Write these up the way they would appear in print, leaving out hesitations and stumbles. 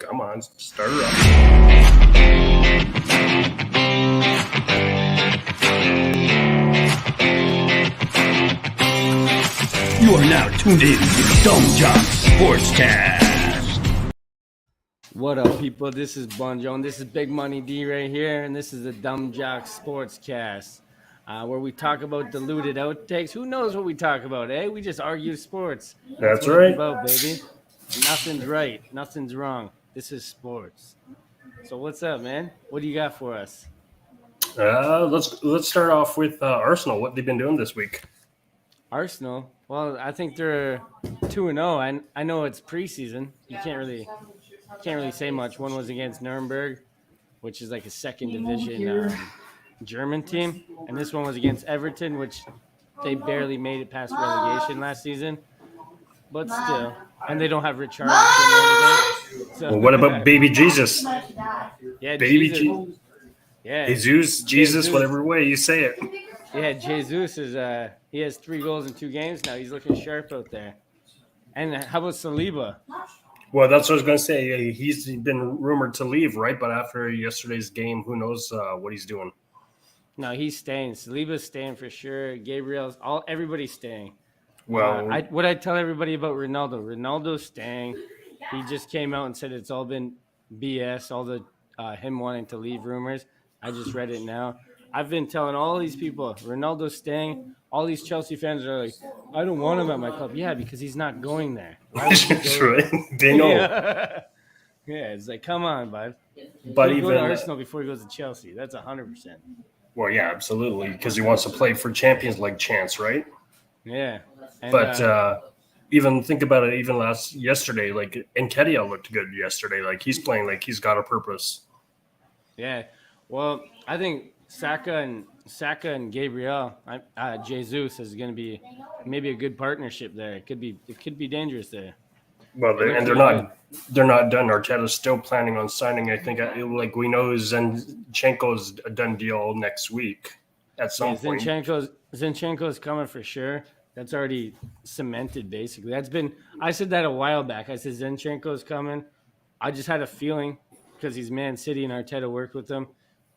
Come on, start her up. You are now tuned in to Dumb Jock Sportscast. What up, people? This is Bon Jones. This is Big Money D right here, and this is the Dumb Jock Sportscast, where we talk about diluted outtakes. Who knows what we talk about, eh? We just argue sports. That's what right. It's about, baby. Nothing's right. Nothing's wrong. This is sports. So what's up, man? What do you got for us? Let's start off with Arsenal. What they've been doing this week? Arsenal. Well, I think they're 2-0. I know it's preseason. You can't really say much. One was against Nuremberg, which is like a second division German team, and this one was against Everton, which they barely made it past relegation last season. But still, and they don't have Richarlison. So. Well, what about Baby Jesus? Yeah, Baby Jesus. Yeah, Jesus, whatever way you say it. Yeah, Jesus is he has 3 goals in 2 games now. He's looking sharp out there. And how about Saliba? Well, that's what I was going to say. He's been rumored to leave, right? But after yesterday's game, who knows what he's doing? No, he's staying. Saliba's staying for sure. Everybody's staying. Well, what I tell everybody about Ronaldo's staying. He just came out and said it's all been BS, all the him wanting to leave rumors. I just read it now. I've been telling all these people, Ronaldo's staying. All these Chelsea fans are like, I don't want him at my club. Yeah, because he's not going there. That's right. They know. Yeah, it's like, come on, bud. But he'll even go to Arsenal before he goes to Chelsea. That's 100%. Well, yeah, absolutely, because he wants to play for Champions League chance, right? Yeah. And, even think about it. Even yesterday, like Nketiah looked good yesterday. Like he's playing like he's got a purpose. Yeah. Well, I think Saka and Gabriel, Jesus is going to be maybe a good partnership there. It could be dangerous there. Well, they're not done. Arteta's still planning on signing. I think, like we know, Zinchenko's a done deal next week at some point. Zinchenko's coming for sure. That's already cemented, basically. I said that a while back. I said Zinchenko's coming. I just had a feeling because he's Man City and Arteta worked with him,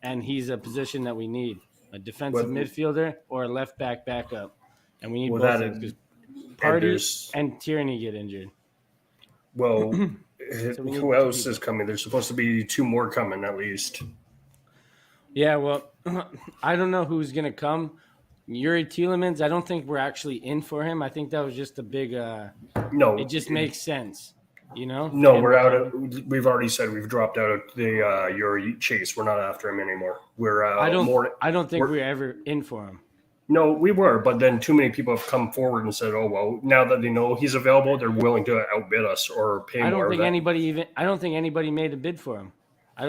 and he's a position that we need, a defensive midfielder or a left back backup, and we need both of them because Partey and Tierney get injured. Well, who else is coming? There's supposed to be 2 more coming at least. Yeah, well, I don't know who's going to come. Yuri Tielemans, I don't think we're actually in for him. I think that was just a big no. It just makes sense, you know? No, we're out we've already said we've dropped out of the Yuri chase. We're not after him anymore. I don't think we're ever in for him. No, we were, but then too many people have come forward and said, "Oh well, now that they know he's available, they're willing to outbid us or pay more." I don't think anybody made a bid for him. I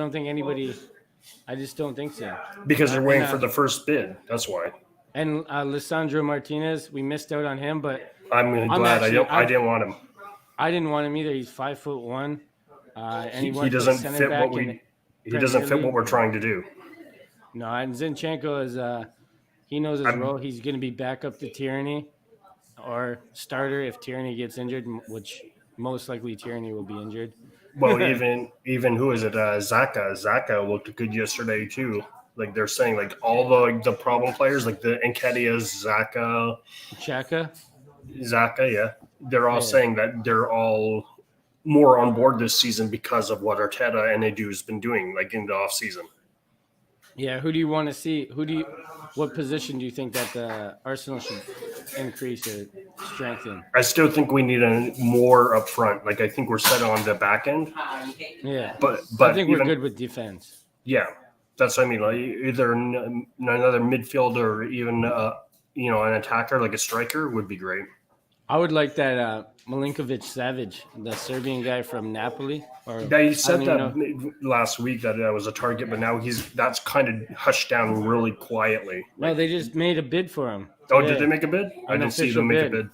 just don't think so. Because they're waiting for the first bid. That's why. And Lisandro Martinez, we missed out on him, but I'm glad I didn't want him. I didn't want him either. He's 5'1", and he doesn't fit what we're trying to do. No, and Zinchenko is he knows his role. He's going to be back up to Tierney or starter if Tierney gets injured, which most likely Tierney will be injured. Well, even who is it? Xhaka. Xhaka looked good yesterday too. Like they're saying, like all the problem players, like the Nketiah, Xhaka, yeah, they're all saying that they're all more on board this season because of what Arteta and Edu's been doing, like in the off season. Yeah, who do you want to see? What position do you think that the Arsenal should increase or strengthen? I still think we need more up front. Like I think we're set on the back end. Yeah, but I think we're good with defense. Yeah. That's what I mean. Like either another midfielder or even an attacker like a striker would be great. I would like that Milinkovic-Savic, the Serbian guy from Napoli. He said that last week that was a target, but now that's kind of hushed down really quietly. No, they just made a bid for him. Oh, did they make a bid? I didn't see them make a bid.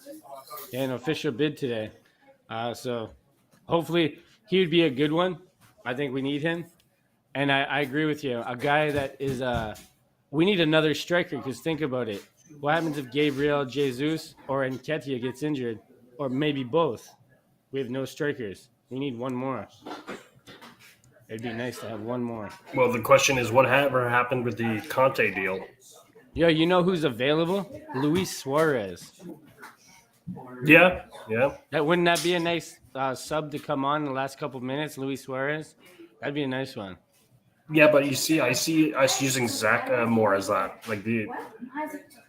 Yeah, an official bid today. So hopefully he would be a good one. I think we need him. And I agree with you. A guy that is we need another striker because think about it. What happens if Gabriel Jesus or Nketiah gets injured, or maybe both? We have no strikers. We need one more. It'd be nice to have one more. Well, the question is, whatever happened with the Conte deal? Yo, you know who's available? Luis Suarez. Yeah. Wouldn't that be a nice sub to come on in the last couple of minutes, Luis Suarez? That'd be a nice one. Yeah, but I see us using Zach more as that,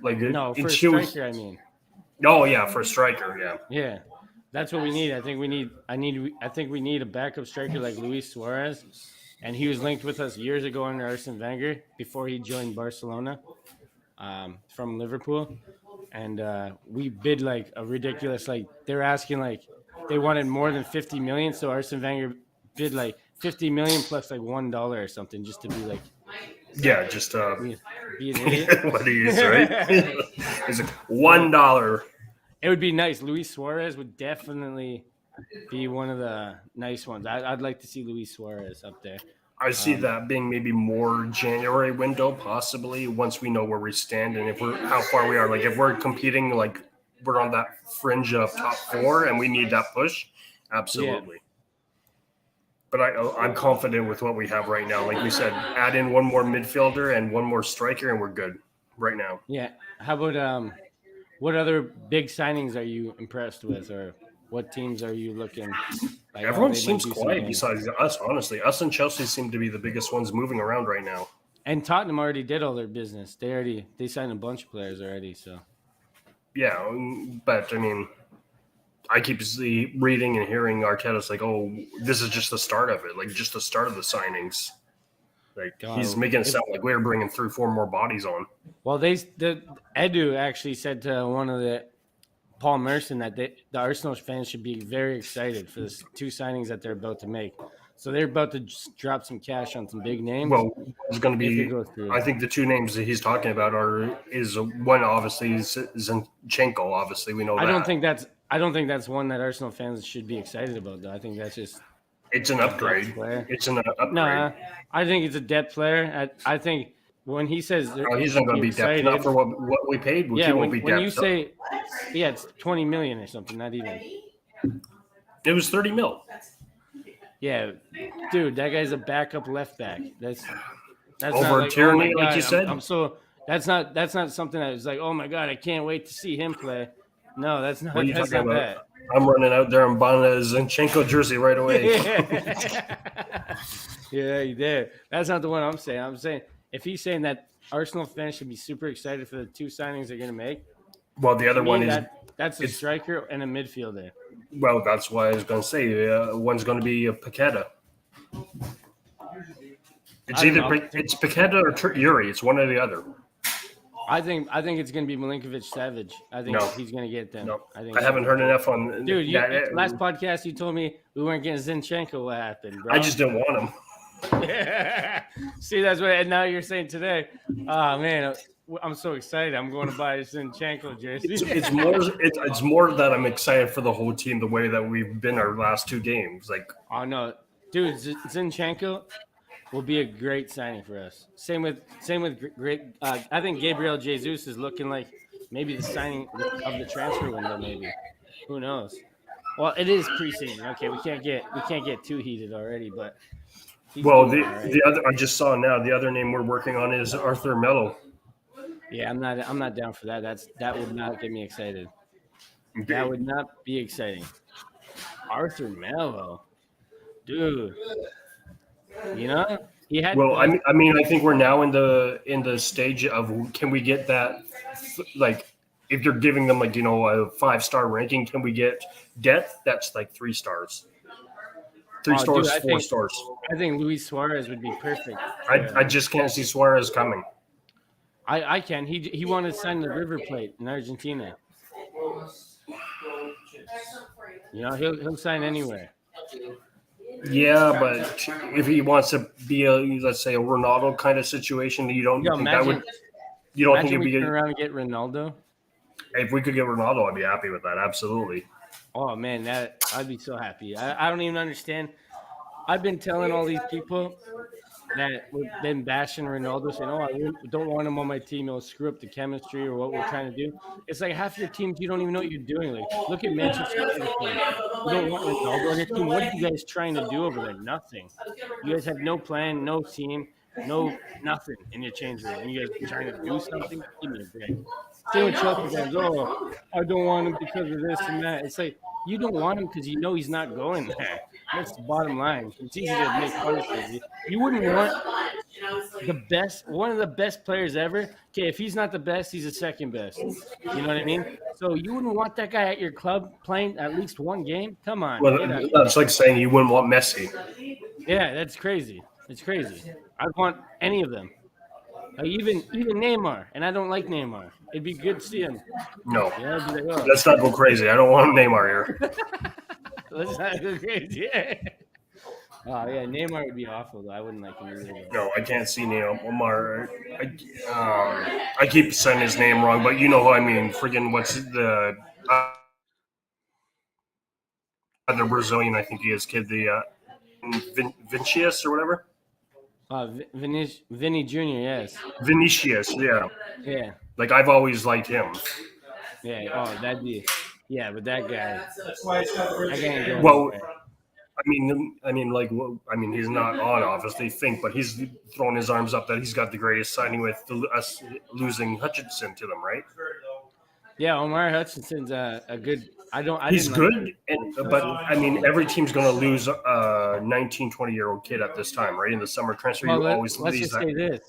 No, for a striker, I mean. Oh yeah, for a striker, yeah. Yeah, that's what we need. I think we need a backup striker like Luis Suarez, and he was linked with us years ago under Arsene Wenger before he joined Barcelona from Liverpool, and we bid like a ridiculous they're asking they wanted more than 50 million, so Arsene Wenger bid like 50 million plus like $1 or something just to be like. Yeah, just be an idiot. what he is, right? It's like $1. It would be nice. Luis Suarez would definitely be one of the nice ones. I'd like to see Luis Suarez up there. I see that being maybe more January window, possibly once we know where we stand and how far we are. Like if we're competing, like we're on that fringe of top 4 and we need that push, absolutely. Yeah. But I'm confident with what we have right now. Like we said, add in one more midfielder and one more striker, and we're good right now. Yeah. How about what other big signings are you impressed with, or what teams are you looking? Like, everyone seems quiet besides us. Honestly, us and Chelsea seem to be the biggest ones moving around right now. And Tottenham already did all their business. They signed a bunch of players already. So. Yeah, but I mean. I keep reading and hearing Arteta's like, oh, this is just the start of it, like just the start of the signings. Like he's making it sound like we're bringing 3-4 more bodies on. Well, the Edu actually said to one of the Paul Merson that the Arsenal fans should be very excited for the 2 signings that they're about to make. So they're about to just drop some cash on some big names. Well, it's going to be. I think the 2 names that he's talking about is one obviously is Zinchenko. Obviously, we know that. I don't think that's one that Arsenal fans should be excited about, though. I think that's just. It's an upgrade. It's an upgrade. No, I think it's a depth player. I think when he says he's not going to be depth. Not for what we paid. When you say, it's 20 million or something, not even. It was 30 mil. Yeah, dude, that guy's a backup left back. That's over Tierney, like you said. That's not something that is like, oh my god, I can't wait to see him play. No, that's not. What are you talking about? That. I'm running out there and buying a Zinchenko jersey right away. Yeah, you did. That's not the one I'm saying. I'm saying if he's saying that Arsenal fans should be super excited for the 2 signings they're going to make. Well, the other one is that's a striker and a midfielder. Well, that's why I was going to say one's going to be a Paqueta. It's Paqueta or Yuri. It's one or the other. I think it's going to be Milinkovic-Savic. I think he's going to get them. No, I haven't heard enough on. Dude, last podcast you told me we weren't getting Zinchenko. What happened, bro? I just didn't want him. See, that's what. And now you're saying today. Oh man, I'm so excited. I'm going to buy a Zinchenko jersey. It's more that I'm excited for the whole team. The way that we've been our last 2 games, like. Oh no, dude, Zinchenko will be a great signing for us. Same with great. I think Gabriel Jesus is looking like maybe the signing of the transfer window. Maybe, who knows? Well, it is preseason. Okay, we can't get too heated already. But the other I just saw now the other name we're working on is Arthur Melo. Yeah, I'm not down for that. That would not get me excited. That would not be exciting. Arthur Melo, dude. You know, he had. Well, I mean, I think we're now in the stage of can we get that, like, if you're giving them a 5-star ranking, can we get depth that's like 3 stars, 3 stars, dude, 4 stars? I think Luis Suarez would be perfect. I just can't see Suarez coming. I can. He wanted to sign the River Plate in Argentina. You know, he'll sign anywhere. Yeah, but if he wants to be let's say a Ronaldo kind of situation, you don't think that would? You don't think it'd be turn around and get Ronaldo? If we could get Ronaldo, I'd be happy with that. Absolutely. Oh man, I'd be so happy. I don't even understand. I've been telling all these people that we've been bashing Ronaldo, saying, "Oh, don't want him on my team. It'll screw up the chemistry or what we're trying to do." It's like half your teams you don't even know what you're doing. Like, look at Manchester United fans. You don't want Ronaldo on your team. What are you guys trying to do over there? Nothing. You guys have no plan, no team, no nothing in your change room, and you guys are trying to do something. Give me a break. Same with Chelsea fans. Oh, I don't want him because of this and that. It's like you don't want him because you know he's not going there. That's the bottom line. It's easy to make fun of things. You wouldn't want one of the best players ever. Okay, if he's not the best, he's the second best. You know what I mean? So you wouldn't want that guy at your club playing at least one game? Come on, Well, get out. that's like saying you wouldn't want Messi. Yeah, that's crazy. It's crazy. I'd want any of them. Like even Neymar, and I don't like Neymar. It'd be good to see him. No, Yeah, I'd be like, oh, let's not go crazy. I don't want Neymar here. let's not go crazy. Oh yeah, Neymar would be awful though. I wouldn't like him either. No, I can't see Neymar. I keep saying his name wrong, but you know who I mean. Friggin' what's the other Brazilian? I think he is kid the Vinicius or whatever. Vinny Jr. Yes. Vinicius, yeah. Yeah. Like I've always liked him. Yeah. Oh, that'd be. Yeah, but that guy. That guy ain't going Well, nowhere. he's not on obviously think, but he's throwing his arms up that he's got the greatest signing with us losing Hutchinson to them, right? Yeah, Omar Hutchinson's a good. He's didn't good, like but every team's going to lose a 19, 20-year-old kid at this time, right? In the summer transfer, Well, always let's lose just say this: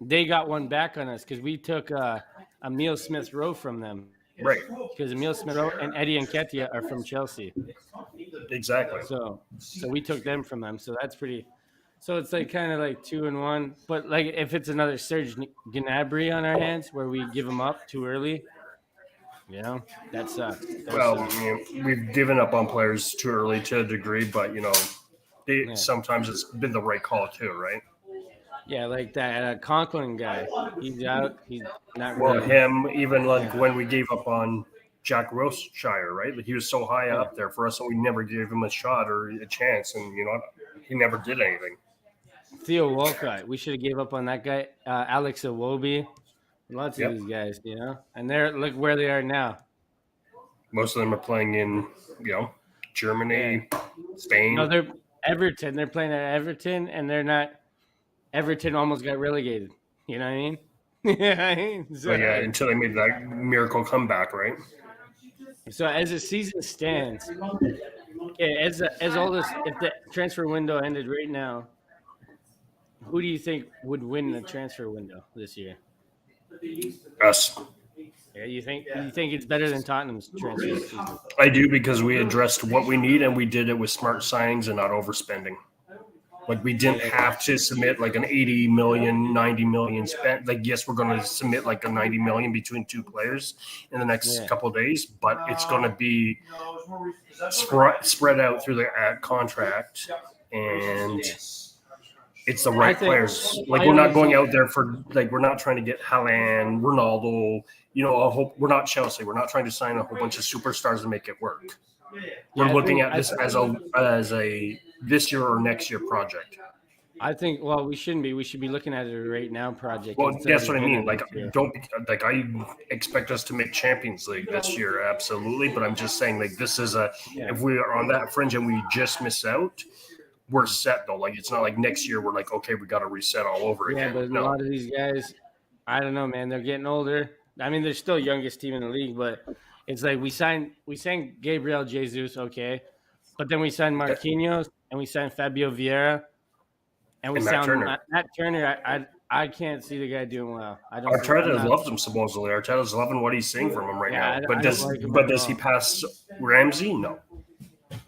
they got one back on us because we took Emile Smith Rowe from them. Right. Because Emile Smith Rowe and Eddie Nketiah are from Chelsea. Exactly. So we took them from them. So that's pretty. So it's like kind of like 2-1. But like if it's another Serge Gnabry on our hands where we give him up too early, that sucks. We've given up on players too early to a degree, but sometimes it's been the right call too, right? Yeah, like that Conklin guy. He's out. He's not Well, really. him, even like when we gave up on Jack Wilshere, right? Like he was so high up there for us, so we never gave him a shot or a chance, and he never did anything. Theo Walcott. We should have gave up on that guy. Alex Iwobi. Lots of these guys, and look where they are now. Most of them are playing in, Germany, Spain. No, they're Everton. They're playing at Everton, and they're not. Everton almost got relegated. You know what I mean? Until they made that miracle comeback, right? So as the season stands, as all this, if the transfer window ended right now, who do you think would win the transfer window this year? Us. Yeah, you think it's better than Tottenham's transfer season? I do, because we addressed what we need and we did it with smart signings and not overspending. Like we didn't have to submit like an 80 million, 90 million spent. Like, yes, we're going to submit like a 90 million between two players in the next couple of days, but it's going to be spread out through the contract, and it's the right players. Like we're not going out there for we're not trying to get Haaland, Ronaldo. We're not Chelsea. We're not trying to sign a whole bunch of superstars to make it work. We're looking at this as a this year or next year project. I think. Well, we shouldn't be. We should be looking at it right now project. Well, that's what I mean. Like, I expect us to make Champions League this year, absolutely. But I'm just saying, like, this is if we are on that fringe and we just miss out, we're set though. Like, it's not like next year we're like, okay, we got to reset all over again. Yeah, but a lot of these guys, I don't know, man. They're getting older. I mean, they're still youngest team in the league, but it's like we signed Gabriel Jesus, okay, but then we signed Marquinhos and we signed Fabio Vieira, and Matt Turner. I can't see the guy doing well. Arteta loves him supposedly. Arteta's loving what he's seeing from him right now. But does he pass Ramsey? No.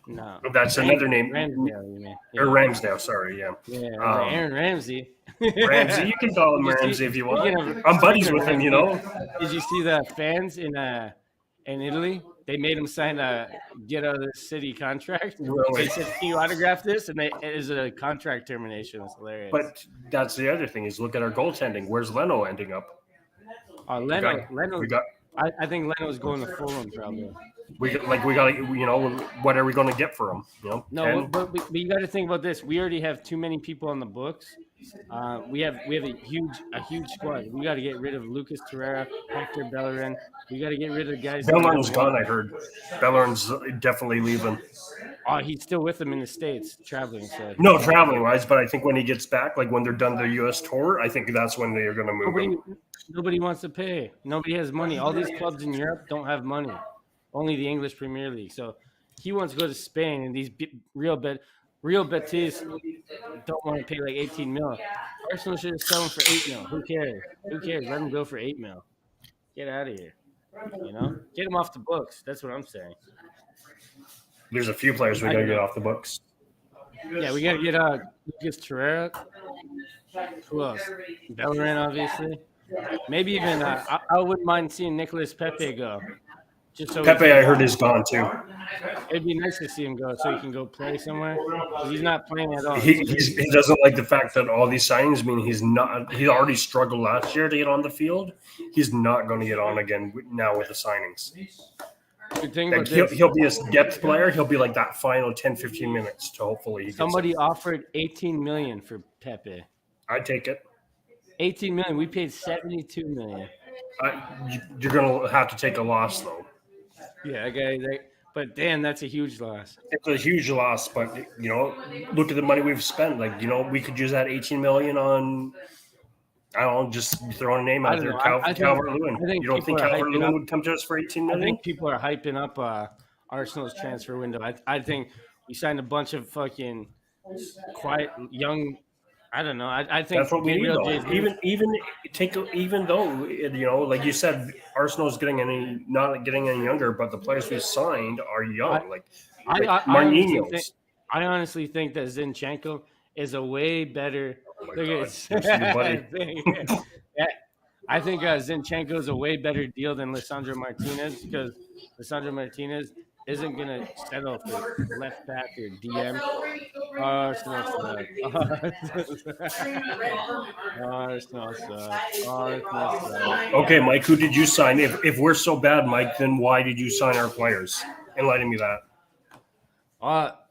No. That's another name. Ramsdale, you mean? Or Ramsdale, sorry, yeah. Yeah, Aaron Ramsey. Ramsey, you can call him Ramsey if you want. I'm buddies with him, Did you see the fans in Italy? They made him sign a get out of the city contract. Really? They said, "Can you autograph this?" And it is a contract termination. It's hilarious. But that's the other thing is look at our goaltending. Where's Leno ending up? Leno. I think Leno's going to Fulham probably. We got what are we going to get for him? No, 10. but you got to think about this. We already have too many people on the books. We have a huge squad. We got to get rid of Lucas Torreira, Hector Bellerin. We got to get rid of guys that we Bellerin's don't want. gone. I heard Bellerin's definitely leaving. Oh, he's still with them in the States traveling. So No, traveling wise, but I think when he gets back, like when they're done their U.S. tour, I think that's when they are going to move nobody, him. nobody wants to pay. Nobody has money. All these clubs in Europe don't have money. Only the English Premier League. So he wants to go to Spain, and these Real Betis don't want to pay like 18 mil. Arsenal should sell him for 8 mil. Who cares? Who cares? Let him go for 8 mil. Get out of here. Get him off the books. That's what I'm saying. There's a few players we got to get off the books. Yeah, we got to get Lucas Torreira. Who else? Bellerin, obviously. Maybe even I wouldn't mind seeing Nicolas Pepe go. Just so Pepe, I heard, is gone too. It'd be nice to see him go so he can go play somewhere. Because he's not playing at all. He doesn't like the fact that all these signings mean he's not. He already struggled last year to get on the field. He's not going to get on again now with the signings. Like he'll be a depth player. He'll be like that final 10, 15 minutes to hopefully. Somebody offered 18 million for Pepe. I'd take it. 18 million. We paid 72 million. You're going to have to take a loss though. Yeah, okay. But damn, that's a huge loss. It's a huge loss, but look at the money we've spent. Like, we could use that 18 million on. I don't know, just throwing a name out there, Calvert-Lewin. You don't think Calvert-Lewin would come to us for 18 million? I think people are hyping up Arsenal's transfer window. I think we signed a bunch of fucking quiet young. I don't know. I think that's what we need. Even though like you said, Arsenal's not getting any younger, but the players we signed are young. Marquinhos. I honestly think that Zinchenko is a way better. I think Zinchenko is a way better deal than Lisandro Martinez because Lisandro Martinez isn't going to settle for left back or DM. Arsenal sucks. Okay, Mike, who did you sign? If we're so bad, Mike, then why did you sign our players? Enlighten me that. I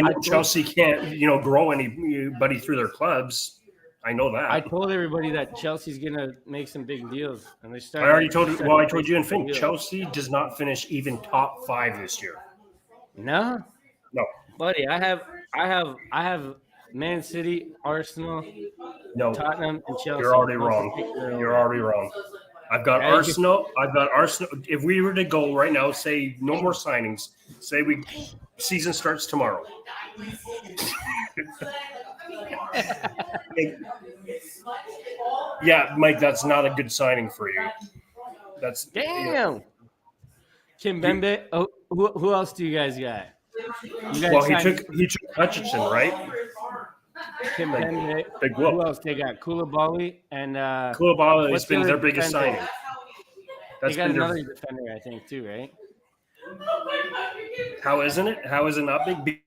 know Chelsea can't, grow anybody through their clubs. I know that. I told everybody that Chelsea's gonna make some big deals, and they started. I already told you. Well, I told you and Fink. Chelsea does not finish even top 5 this year. No, buddy. I have Man City, Arsenal, Tottenham, and Chelsea. You're already wrong. I've got Arsenal. If we were to go right now, say no more signings. Say season starts tomorrow. Yeah, Mike, that's not a good signing for you. That's damn. Kimpembe. Oh, who else do you guys got? He took Hutchinson, right? Kimpembe. Who else they got? Koulibaly and Koulibaly has been their biggest signing. They got another defender, I think, too, right? How isn't it? How is it not big?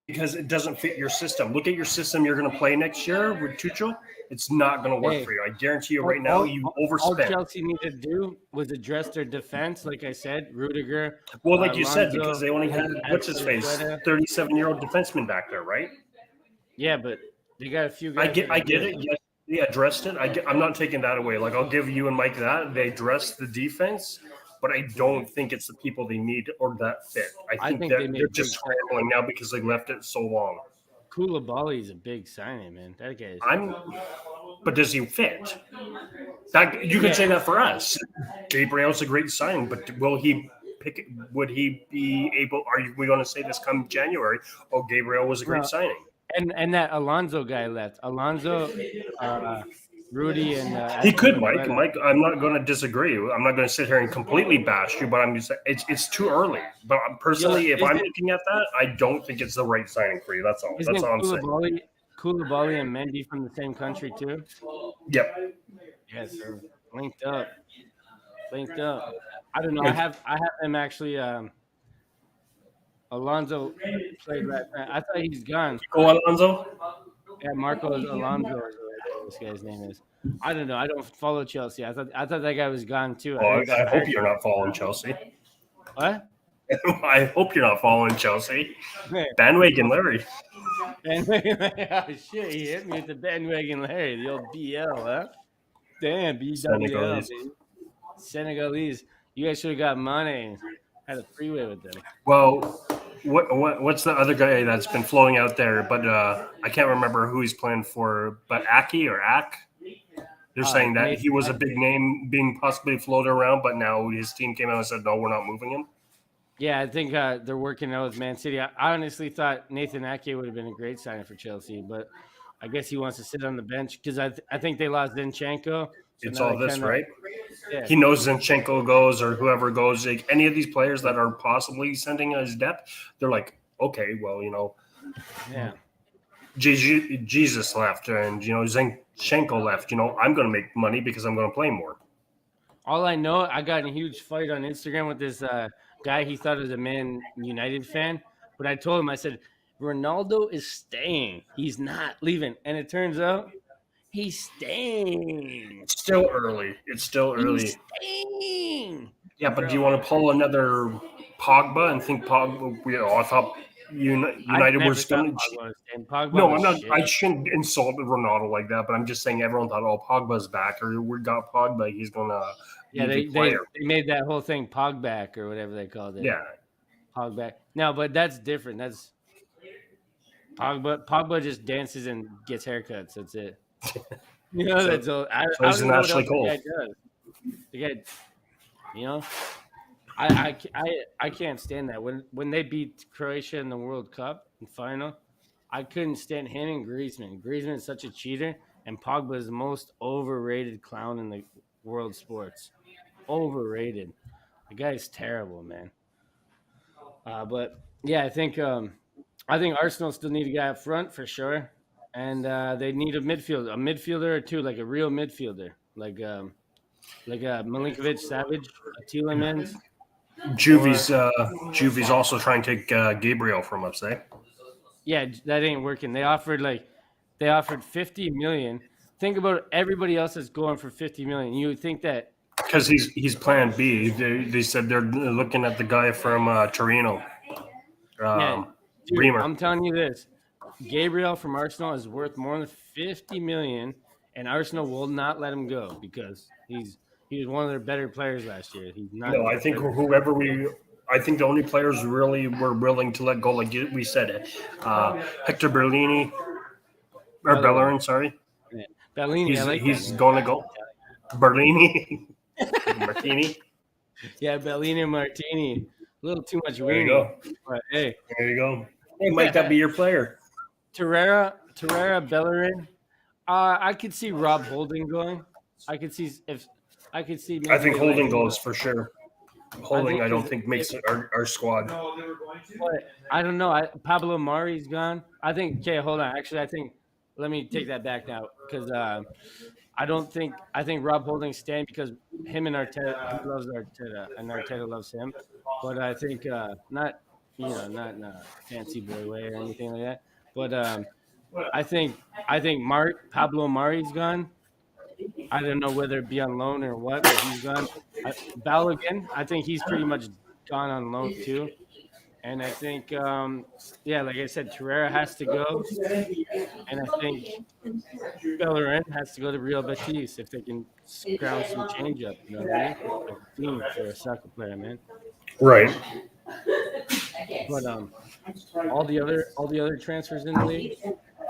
Because it doesn't fit your system. Look at your system you're going to play next year with Tuchel. It's not going to work for you. I guarantee you right now you overspent. All Chelsea needed to do was address their defense, like I said, Rudiger. Well, like you said, because they only had, what's his face, 37-year-old defenseman back there, right? Yeah, but they got a few guys. I get it. Yes, they addressed it. I'm not taking that away. Like, I'll give you and Mike that. They addressed the defense, but I don't think it's the people they need or that fit. I think they're just scrambling now because they left it so long. Koulibaly is a big signing, man. That guy is. But does he fit? You could say that for us. Gabriel's a great signing, but will he pick it? Would he be able? Are we going to say this come January? Oh, Gabriel was a great signing. And that Alonso guy left. Alonso, Rudy, and he could, Mike. Mike, I'm not going to disagree. I'm not going to sit here and completely bash you, but I'm just it's too early. But personally, if I'm looking at that, I don't think it's the right signing for you. That's all. That's all I'm saying. Koulibaly and Mendy from the same country too. Yep. Yes, sir. Linked up. I don't know. I have them actually. Alonso played last night. I thought he's gone. Alonso? Yeah, Marcos Alonso. This guy's name is. I don't know. I don't follow Chelsea. I thought that guy was gone too. I hope you're not following Chelsea. What? I hope you're not following Chelsea. Man, Bandwagon Larry. oh shit! He hit me with the bandwagon, Larry, the old BL, huh? Damn, BWL, Senegalese. baby. Senegalese. You guys should have got money. Had a freeway with them. Well, what's the other guy that's been floating out there? But I can't remember who he's playing for. But Aki or Ak, they're saying that he Nathan was a Ake. big name being possibly floated around, but now his team came out and said, no, we're not moving him. Yeah, I think they're working out with Man City. I honestly thought Nathan Ake would have been a great signing for Chelsea, but I guess he wants to sit on the bench because I think they lost Zinchenko. So It's now all they this, kind of right? yeah. He knows Zinchenko goes or whoever goes. Like, any of these players that are possibly sending his depth, they're like, okay, well, Yeah. Jesus left and, Zinchenko left. I'm going to make money because I'm going to play more. All I know, I got in a huge fight on Instagram with this guy. He thought was a Man United fan, but I told him, I said, Ronaldo is staying. He's not leaving. And it turns out he's staying. It's still early. It's still early. He's staying. Yeah, but do you want to pull another Pogba and think Pogba? I thought United never were thought going Pogba was staying. Pogba No, was I'm not. shit. I shouldn't insult Ronaldo like that, but I'm just saying everyone thought, oh, Pogba's back, or we got Pogba, he's gonna Yeah, be they the player. made that whole thing Pogback or whatever they called it. Yeah, Pogback. No, but that's different. That's Pogba. Pogba just dances and gets haircuts. That's it. That's all. I he's don't an know what Ashley else Cole. the guy does. The guy, I can't stand that. When they beat Croatia in the World Cup in final, I couldn't stand him and Griezmann. Griezmann is such a cheater, and Pogba is the most overrated clown in the world sports. Overrated. The guy's terrible, man. But yeah, I think Arsenal still need a guy up front for sure, and they need a midfielder or two, like a real midfielder, like a Milinkovic, Savage, a Tielemans. Juve's also trying to take Gabriel from us, eh? Yeah, that ain't working. They offered 50 million. Think about everybody else that's going for 50 million. You would think that Because he's Plan B. They said they're looking at the guy from Torino. dude, Bremer. I'm telling you this. Gabriel from Arsenal is worth more than 50 million, and Arsenal will not let him go because he was one of their better players last year. He's not. No, I think I think the only players really were willing to let go, like we said, Hector Bellini or Bellerin, sorry. Yeah. Bellini, He's going to go. Berlini, Martini. Yeah, Bellini and Martini. A little too much There you weenie. go. But hey, There you go. Hey, might that be your player? Torreira, Bellerin. I could see Rob Holding going. I could see. I think Holding goes for sure. Holding, I don't because think makes our squad. But I don't know. Pablo Mari's gone. I think. Okay, hold on. Actually, I think. Let me take that back now because I don't think. I think Rob Holding's staying because him and Arteta. He loves Arteta, and Arteta loves him. But I think not. Not in a fancy boy way or anything like that. But I think Pablo Mari's gone. I don't know whether it be on loan or what, but he's gone. Balogun, I think he's pretty much gone on loan too. And I think, like I said, Torreira has to go. And I think Bellerin has to go to Real Betis if they can scrounge some change up. You know what I mean? Like a team for a soccer player, man. Right. But all the other transfers in the league.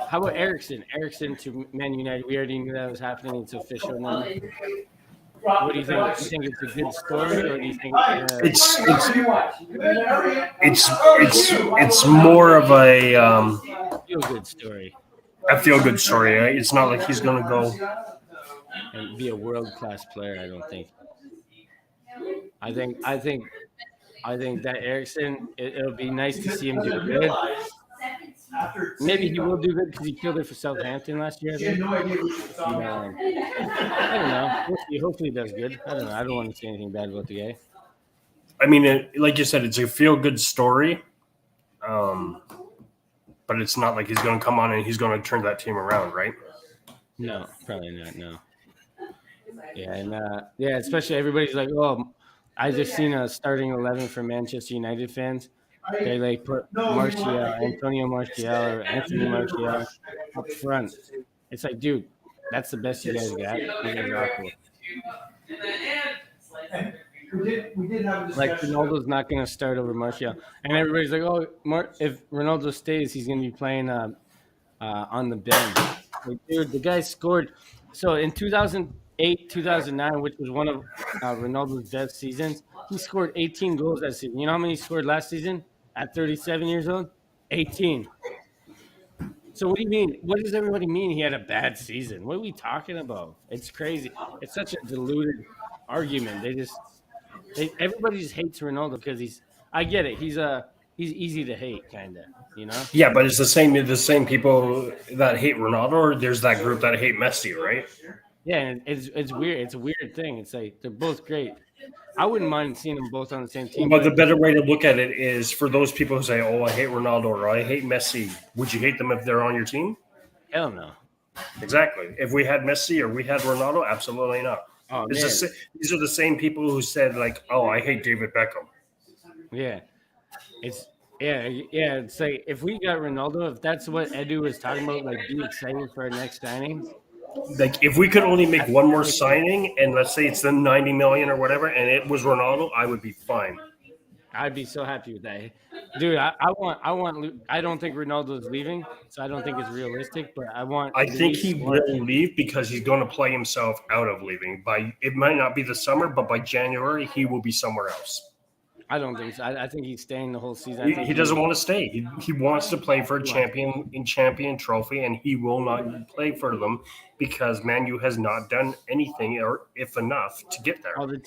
How about Ericsson? Ericsson to Man United. We already knew that was happening. It's official now. What do you think? Do you think it's a good story, or do you think It's more of a feel good story feel good story. Eh? It's not like he's gonna go. and be a world class player? I don't think. I think that Ericsson. It'll be nice to see him do good. Maybe he will do good because he killed it for Southampton last year. I think. I don't know. We'll see. Hopefully, he does good. I don't know. I don't want to say anything bad about the guy. I mean, like you said, it's a feel good story. But it's not like he's going to come on and he's going to turn that team around, right? No, probably not. No. Yeah, and especially everybody's like, oh, I just seen a starting 11 for Manchester United fans. They like put Martial, Antonio Martial, or Anthony Martial up front. It's like, dude, that's the best you guys got. You guys are awful. We did have a Like discussion. Ronaldo's not going to start over Martial, and everybody's like, oh, if Ronaldo stays, he's going to be playing on the bench. Like, dude, the guy scored. So in 2008, 2009, which was one of Ronaldo's best seasons, he scored 18 goals that season. You know how many he scored last season at 37 years old? 18. So what do you mean? What does everybody mean he had a bad season? What are we talking about? It's crazy. It's such a diluted argument. Everybody just hates Ronaldo because he's. I get it. He's easy to hate, kind of. You know. Yeah, but it's the same people that hate Ronaldo, or there's that group that hate Messi, right? Yeah, and it's weird. It's a weird thing. It's like they're both great. I wouldn't mind seeing them both on the same team. But the better way to look at it is for those people who say, "Oh, I hate Ronaldo" or "I hate Messi." Would you hate them if they're on your team? Hell no. Exactly. If we had Messi or we had Ronaldo, absolutely not. Oh It's man. these are the same people who said like, "Oh, I hate David Beckham." Yeah. It's yeah. It's like if we got Ronaldo, if that's what Edu was talking about, like be excited for our next signings. Like if we could only make That's one more ridiculous. signing, and let's say it's the 90 million or whatever, and it was Ronaldo, I would be fine. I'd be so happy with that, dude. I don't think Ronaldo's leaving, so I don't think it's realistic. But I want. I think Luis he Suarez. will leave because he's going to play himself out of leaving. It might not be the summer, but by January he will be somewhere else. I don't think so. I think he's staying the whole season. I think He doesn't want to stay. He wants to play for a champion trophy, and he will not play for them because Man U has not done anything, or if enough, to get there. Oh, the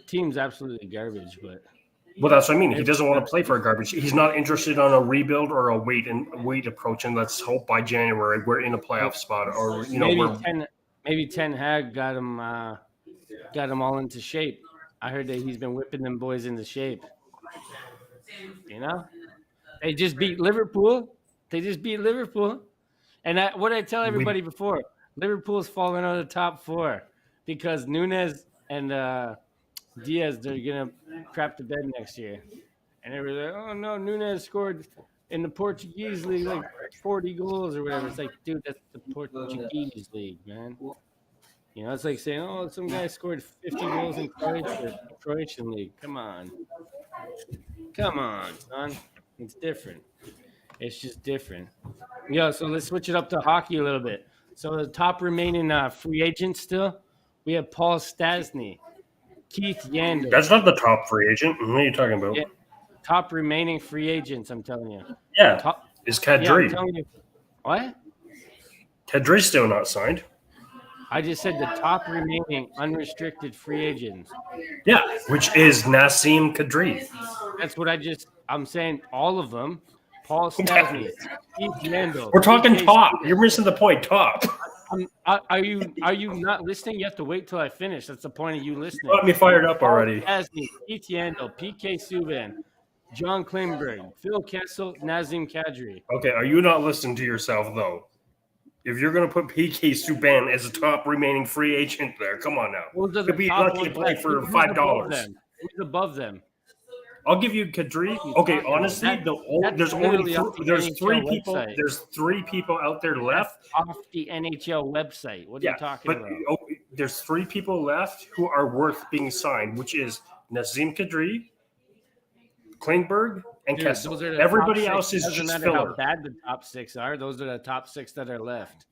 team's absolutely garbage. But Well, that's what I mean. He doesn't want to play for a garbage. He's not interested on a rebuild or a wait approach. And let's hope by January we're in a playoff spot, or maybe Ten Hag got him all into shape. I heard that he's been whipping them boys into shape. You know, they just beat Liverpool. And what I tell everybody before, Liverpool's falling out of the top four because Nunes and Diaz, they're gonna crap the bed next year. And everybody's like, oh no, Nunes scored in the Portuguese league like 40 goals or whatever. It's like, dude, that's the Portuguese league, man. You know, it's like saying, oh, some guy scored 50 goals in Croatia, Croatian league. Come on, son. It's different. It's just different. Yeah, so let's switch it up to hockey a little bit. So the top remaining free agents still, we have Paul Stastny, Keith Yandel. That's not the top free agent. What are you talking about? Yeah, top remaining free agents, I'm telling you. Yeah, is Kadri. I'm telling you. What? Kadri's still not signed. I just said the top remaining unrestricted free agents. Yeah, which is Nassim Kadri. That's what I'm saying all of them. Paul Stastny, Keith Yandel. We're talking top. You're missing the point. Top. Are you not listening? You have to wait till I finish. That's the point of you listening. Got me fired up already. Stastny, Keith Yandel, PK Subban, John Klingberg, Phil Kessel, Nazem Kadri. Okay, are you not listening to yourself though? If you're going to put PK Subban as a top remaining free agent there, come on now. Could be lucky to play for $5. Who's above them? I'll give you Kadri. Okay, honestly, there's three people out there left. Off the NHL website. What are you talking about? There's three people left who are worth being signed, which is Nazem Kadri, Klingberg, and Kessel. Everybody else is just matter filler. how bad the top six are. Those are the top six that are left.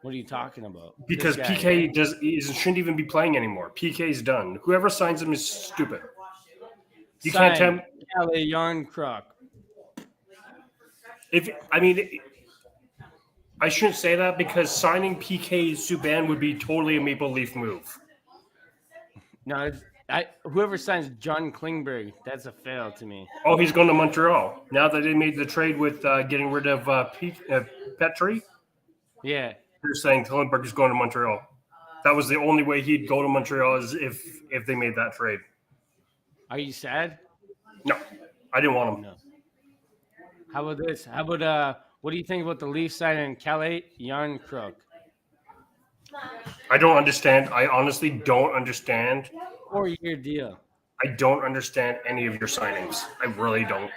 What are you talking about? Because PK shouldn't even be playing anymore. PK's done. Whoever signs him is stupid. You can't tell me. Kalle Yarncroc. I shouldn't say that because signing PK Subban would be totally a Maple Leaf move. No, whoever signs John Klingberg, that's a fail to me. Oh, he's going to Montreal. Now that they made the trade with getting rid of Petrie. Yeah. They're saying Klingberg is going to Montreal. That was the only way he'd go to Montreal is if they made that trade. Are you sad? No, I didn't want him. No. How about this? How about what do you think about the Leafs signing Kalle Yarncroc? I don't understand. I honestly don't understand 4-year deal. I don't understand any of your signings. I really don't.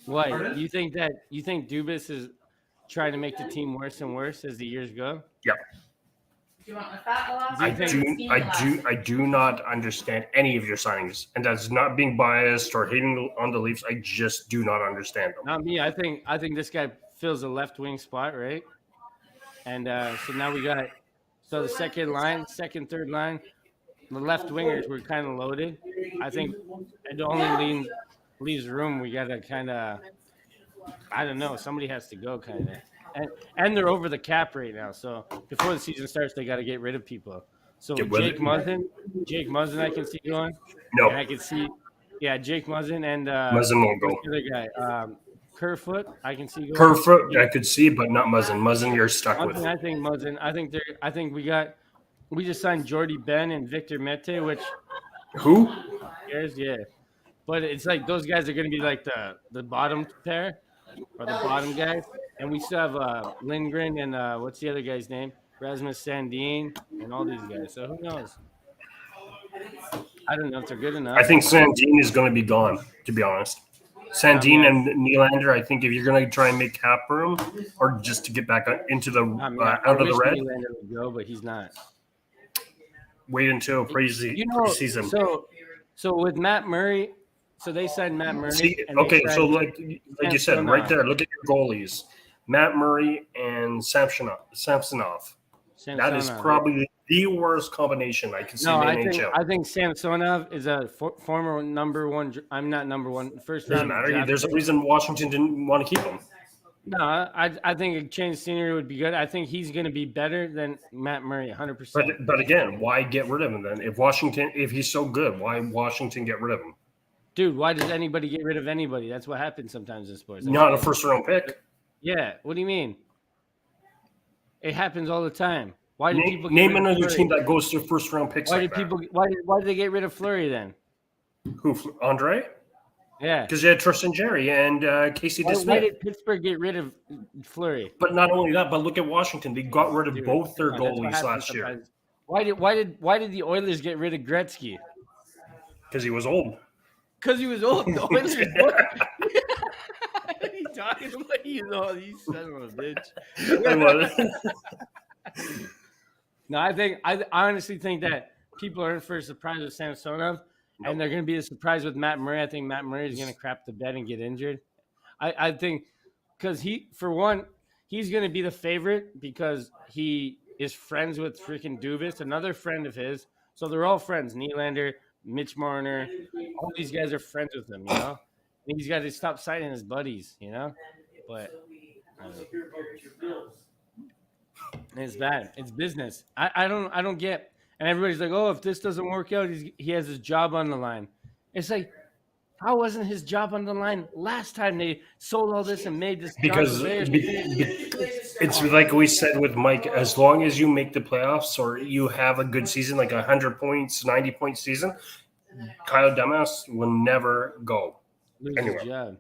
Why? You think Dubas is trying to make the team worse and worse as the years go? Yeah. Do you want the fat Alaska? I do not understand any of your signings, and that's not being biased or hating on the Leafs. I just do not understand them. Not me. I think this guy fills a left wing spot, right? And so now we got the second line, third line, the left wingers were kind of loaded. I think it only leaves room. We got to kind of, I don't know. Somebody has to go, kind of. And they're over the cap right now. So before the season starts, they got to get rid of people. So Jake Muzzin, I can see going. No, and I can see, Jake Muzzin and Muzzin won't go. The other guy, Kerfoot, I can see going. Kerfoot, I could see, but not Muzzin. Muzzin, you're stuck with. I think Muzzin. I think we just signed Jordy Ben and Victor Mete, which Who? yeah. But it's like those guys are going to be like the bottom pair or the bottom guys. And we still have Lindgren and what's the other guy's name? Rasmus Sandin and all these guys. So who knows? I don't know if they're good enough. I think Sandin is going to be gone, to be honest. Sandin and Nylander, I think if you're going to try and make cap room or just to get back into the out of the red. Nylander would go, but he's not. Wait until preseason. So with Matt Murray, so they signed Matt Murray. So like you said, right there, look at your goalies. Matt Murray and Samsonov. That is probably the worst combination I can see in the NHL. I think Samsonov is a former number one. I'm not number one. First round. Doesn't matter. There's a reason Washington didn't want to keep him. No, I think a change of scenery would be good. I think he's going to be better than Matt Murray, 100%. But again, why get rid of him then? If he's so good, why Washington get rid of him? Dude, why does anybody get rid of anybody? That's what happens sometimes in sports. Not a first round pick. Yeah. What do you mean? It happens all the time. Why do people name another team that goes to first round picks? Why did they get rid of Fleury then? Who? Andre? Yeah. Because they had Tristan Jerry and Casey DeSmith. Why did Pittsburgh get rid of Fleury? But not only that, but look at Washington. They got rid of both their goalies last year. Why did the Oilers get rid of Gretzky? Because he was old. Because he was old. The Oilers. What are you talking about? He's old. You son of a bitch. No, I honestly think that people are in for a surprise with Samsonov, and they're going to be surprised with Matt Murray. I think Matt Murray is going to crap the bed and get injured. I think because he's going to be the favorite because he is friends with freaking Dubas, another friend of his. So they're all friends. Nylander, Mitch Marner, all these guys are friends with him, you know? And he's got to stop citing his buddies, you know? But it's bad. It's business. I don't get. And everybody's like, oh, if this doesn't work out, he has his job on the line. It's like, how wasn't his job on the line last time they sold all this and made this? Because it's like we said with Mike, as long as you make the playoffs or you have a good season, like 100 points, 90-point season, Kyle Demos will never go anywhere.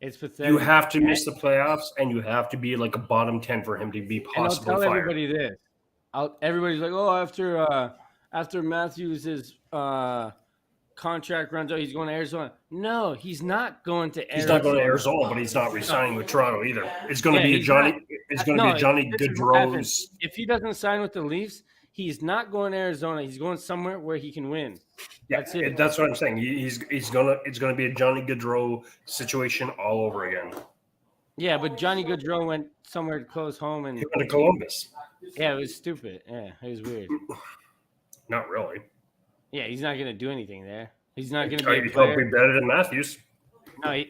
It's pathetic. You have to miss the playoffs, and you have to be like a bottom 10 for him to be possibly I'll tell fired. Everybody this. Everybody's like, oh, after Matthews' contract runs out, he's going to Arizona. No, he's not going to Arizona. He's not going to Arizona, but he's not resigning with Toronto either. It's going to be Johnny Gaudreau's. If he doesn't sign with the Leafs, he's not going to Arizona. He's going somewhere where he can win. Yeah, that's it. That's what I'm saying. It's gonna be a Johnny Gaudreau situation all over again. Yeah, but Johnny Gaudreau went somewhere close home and he went to Columbus. Yeah, it was stupid. Yeah, it was weird. Not really. Yeah, he's not gonna do anything there. He's not gonna be. He's probably better than Matthews. No, no.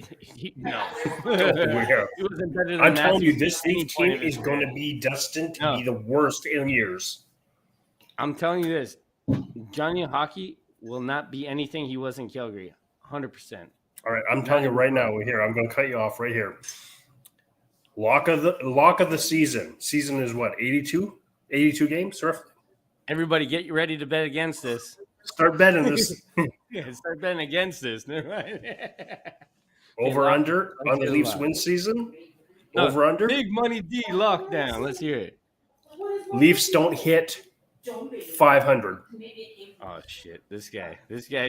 Yeah. He wasn't better than I'm Matthews telling you, this team is going to be destined to be the worst in years. I'm telling you this: Johnny Hockey will not be anything he was in Calgary. 100%. All right, I'm telling you right now. Here, I'm going to cut you off right here. Lock of the season. Season is what? 82 games, roughly. Everybody, get ready to bet against this. Start betting this. Yeah, start betting against this. Never mind. Over under on the Leafs win season. Over under. Big money D lockdown. Let's hear it. Leafs don't hit 500. Oh shit! This guy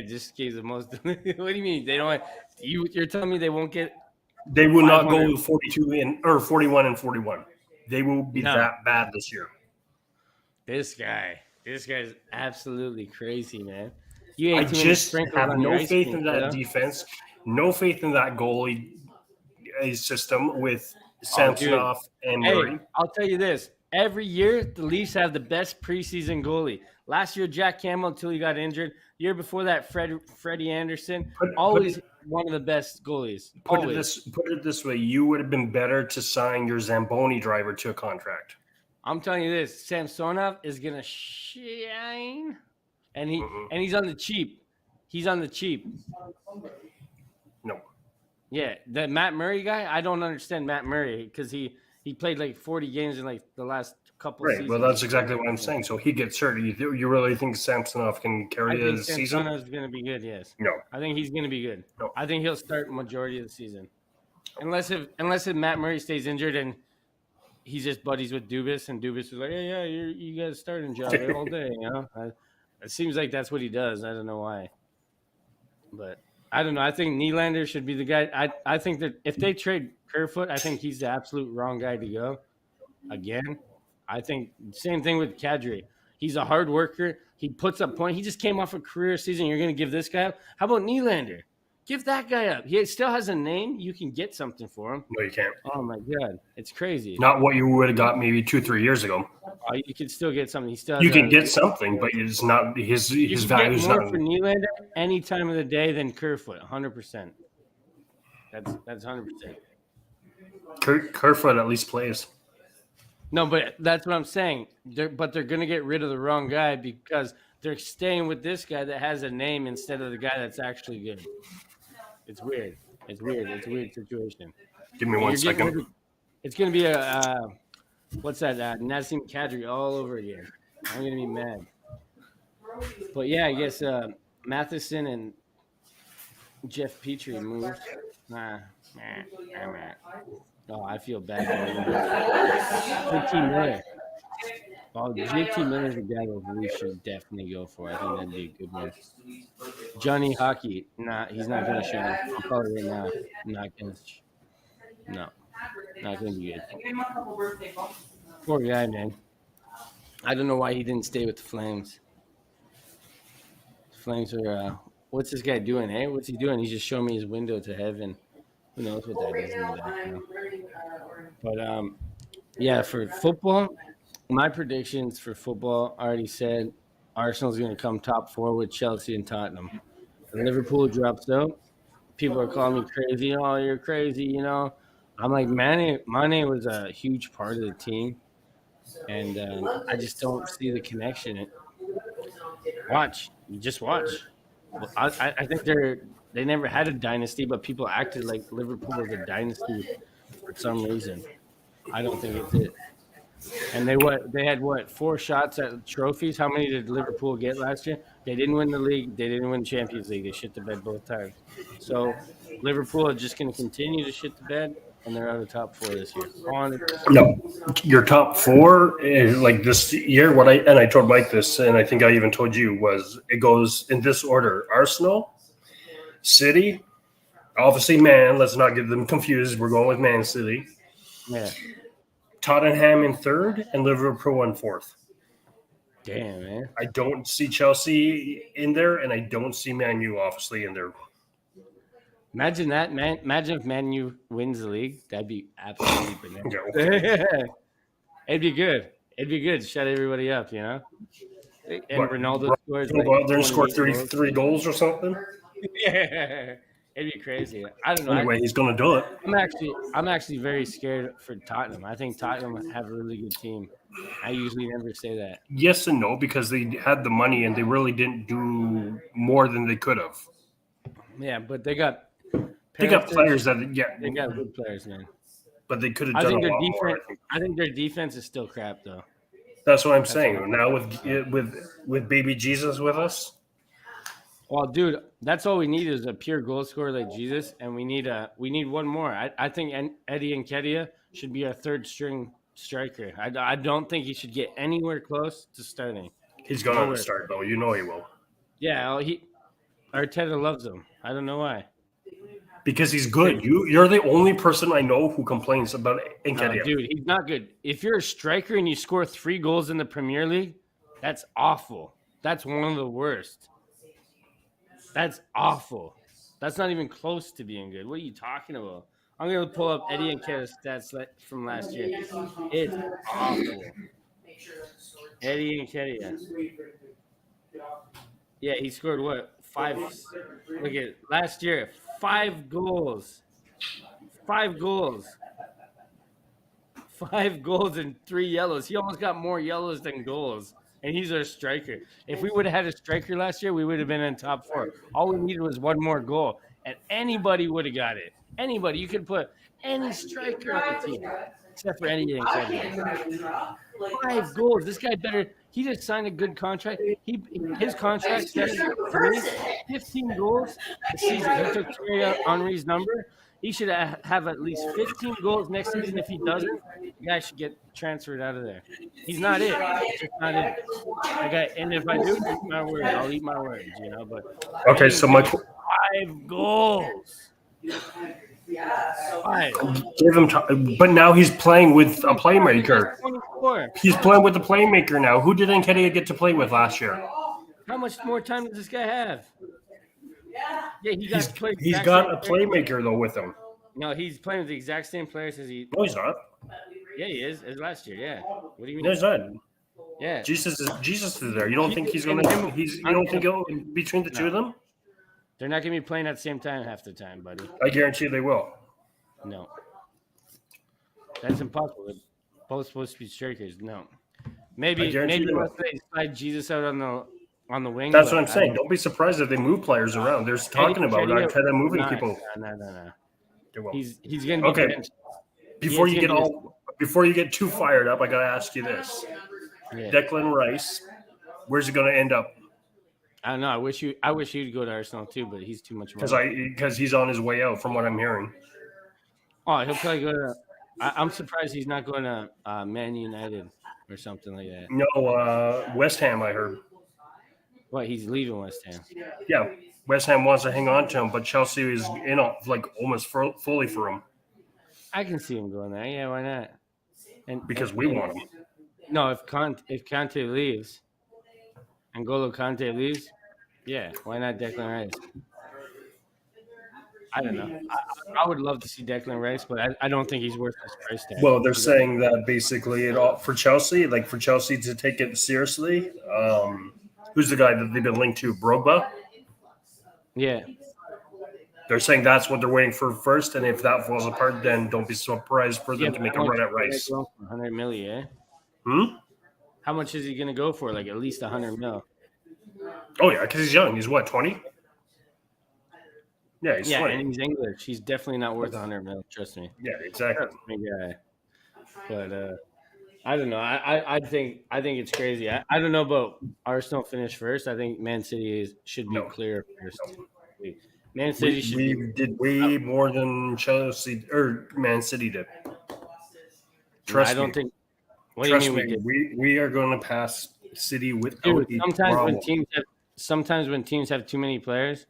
just gave the most. What do you mean they don't? You're telling me they won't get They will not 500? go 42 and or 41 and 41. They will be No, that bad this year. this guy's absolutely crazy, man. You I ate too many just sprinkles have on your no ice faith cream, in that kiddo. defense, no faith in that goalie system with Oh, dude. Samsonov and Hey, Murray. I'll tell you this. Every year, the Leafs have the best preseason goalie. Last year, Jack Campbell until he got injured. Year before that, Freddie Anderson. Always one of the best goalies. Always. Put it this way: you would have been better to sign your Zamboni driver to a contract. I'm telling you this. Samsonov is gonna shine, and Mm-mm. he's on the cheap. He's on the cheap. No. Yeah, the Matt Murray guy. I don't understand Matt Murray because he played like 40 games in like the last couple Right. seasons. Well, that's exactly what I'm saying. So he gets hurt. You really think Samsonov can I carry think his season? Samsonov's going to be good. Yes, No. I think he's going to be good. No. I think he'll start majority of the season, unless if Matt Murray stays injured and he's just buddies with Dubas, and Dubas is like, yeah, you guys starting job all day. You know, it seems like that's what he does. I don't know why, but I don't know. I think Nylander should be the guy. I think that if they trade Kerfoot, I think he's the absolute wrong guy to go. Again, I think same thing with Kadri. He's a hard worker. He puts up points. He just came off a career season. You're going to give this guy up? How about Nylander? Give that guy up. He still has a name. You can get something for him. No, you can't. Oh my god, it's crazy. Not what you would have got maybe 2-3 years ago. You can still get something. He still has You can get something, but it's not his value is more not. for Nylander any time of the day than Kerfoot. 100%. That's 100%. Kerfoot at least plays. No, but that's what I'm saying. They're going to get rid of the wrong guy because they're staying with this guy that has a name instead of the guy that's actually good. It's weird. It's a weird situation. Give me 1 second. It's going to be what's that? Nazem Kadri all over again. I'm going to be mad. But yeah, I guess Matheson and Jeff Petrie moved. Oh, I feel bad. JT Miller. Oh, JT Miller's a guy that we should definitely go for. I think that'd be a good one. Johnny Hockey. Nah, he's not going to show. I'm calling it right now. Not going to. No. Not going to be good. Poor guy, man. I don't know why he didn't stay with the Flames. The Flames are. What's this guy doing, eh? What's he doing? He's just showing me his window to heaven. Who knows what that is in the background. But, yeah, for football, my predictions for football I already said Arsenal's going to come top 4 with Chelsea and Tottenham. And Liverpool drops out. People are calling me crazy. Oh, you're crazy, you know. I'm like, Mane was a huge part of the team. And I just don't see the connection. Watch. Just watch. Well, I think they never had a dynasty, but people acted like Liverpool was a dynasty for some reason. I don't think it's it. And they had 4 shots at trophies. How many did Liverpool get last year? They didn't win the league. They didn't win Champions League. They shit the bed both times. So Liverpool are just going to continue to shit the bed, and they're out of top 4 this year. 100%. No, your top 4 is like this year. I told Mike this, and I think I even told you was it goes in this order: Arsenal, City, obviously Man. Let's not get them confused. We're going with Man City. Yeah. Tottenham in 3rd and Liverpool in 4th. Damn, man. I don't see Chelsea in there, and I don't see Man U obviously in there. Imagine that, man. Imagine if Man U wins the league. That'd be absolutely bananas. It'd be good. It'd be good to shut everybody up, you know? And What, Ronaldo scores Go out there and score 28 33 goals or something. Yeah. It'd be crazy. I don't know. Anyway, he's going to do it. I'm actually very scared for Tottenham. I think Tottenham have a really good team. I usually never say that. Yes and no, because they had the money and they really didn't do more than they could have. Yeah, but they got players that they got good players, man. but they could have I done think a their lot more. defense. I think their defense is still crap, though. That's what I'm saying. Now with baby Jesus with us, Well, dude, that's all we need is a pure goal scorer like Jesus, and we need one more. I think Eddie Nketiah should be our 3rd string striker. I don't think he should get anywhere close to starting. he's going to start though. You know he will. Yeah, Arteta loves him. I don't know why. Because he's good. You're the only person I know who complains about No, Nketiah. dude, he's not good. If you're a striker and you score 3 goals in the Premier League, that's awful. That's one of the worst. That's awful. That's not even close to being good. What are you talking about? I'm going to pull up Eddie Nketiah's stats from last year. It's awful. Eddie Nketiah. Yeah, he scored what? 5. Look at last year, 5 goals. 5 goals. 5 goals and 3 yellows. He almost got more yellows than goals, and he's our striker. If we would have had a striker last year, we would have been in top 4. All we needed was one more goal, and anybody would have got it. Anybody. You could put any striker on the team, except for anything. 5 goals. This guy better. He just signed a good contract. His contract says for me 15 goals a season. He took Thierry Henry's number. He should have at least 15 goals next season. If he doesn't, the guy should get transferred out of there. He's not it. He's just not it. Okay, and if I do eat my word, I'll eat my words, but Okay, so much. 5 goals. 5. Give him time. But now he's playing with a playmaker. 24. He's playing with a playmaker now. Who did Nketiah get to play with last year? How much more time does this guy have? Yeah, He's got a playmaker though with him. No, he's playing with the exact same players as he. No, he's not. Yeah, he is. As last year. Yeah. What do you mean? No, he's not. Yeah. Jesus is there. You don't think he's gonna? You don't think he'll, between the two of them? They're not gonna be playing at the same time half the time, buddy. I guarantee they will. No. That's impossible. They're both supposed to be strikers. No. Maybe once they slide Jesus out on the wing. That's what I'm saying. Don't be surprised if they move players around. They're talking about Arteta moving people. No. They will. He's gonna be okay. benched. Before you get too fired up, I gotta ask you this: Declan Rice, where's he gonna end up? I don't know. I wish he'd go to Arsenal too, but he's too much money. Because he's on his way out, from what I'm hearing. Oh, he'll probably go to. I'm surprised he's not going to Man United or something like that. No, West Ham. I heard. What? He's leaving West Ham. Yeah, West Ham wants to hang on to him, but Chelsea is in almost fully for him. I can see him going there. Yeah, why not? Because we want him. No, if Conte leaves, N'Golo Conte leaves, yeah, why not Declan Rice? I don't know. I would love to see Declan Rice, but I don't think he's worth his price tag. Well, they're saying that basically for Chelsea to take it seriously. Who's the guy that they've been linked to? Drogba? Yeah. They're saying that's what they're waiting for first, and if that falls apart, then don't be surprised for them to make a run at Rice. 100 million, How much is he going to go for? Like at least 100 mil. Oh, yeah, because he's young. He's what, 20? Yeah, he's 20. And he's English. He's definitely not worth 100 mil. Trust me. Yeah, exactly. Yeah. But I don't know. I think it's crazy. I don't know about Arsenal finish first. I think Man City should be clear first. No. Man City we did way more than Chelsea or Man City did. Trust me. I don't think. What do you mean we did? We are going to pass City without sometimes when teams have too many players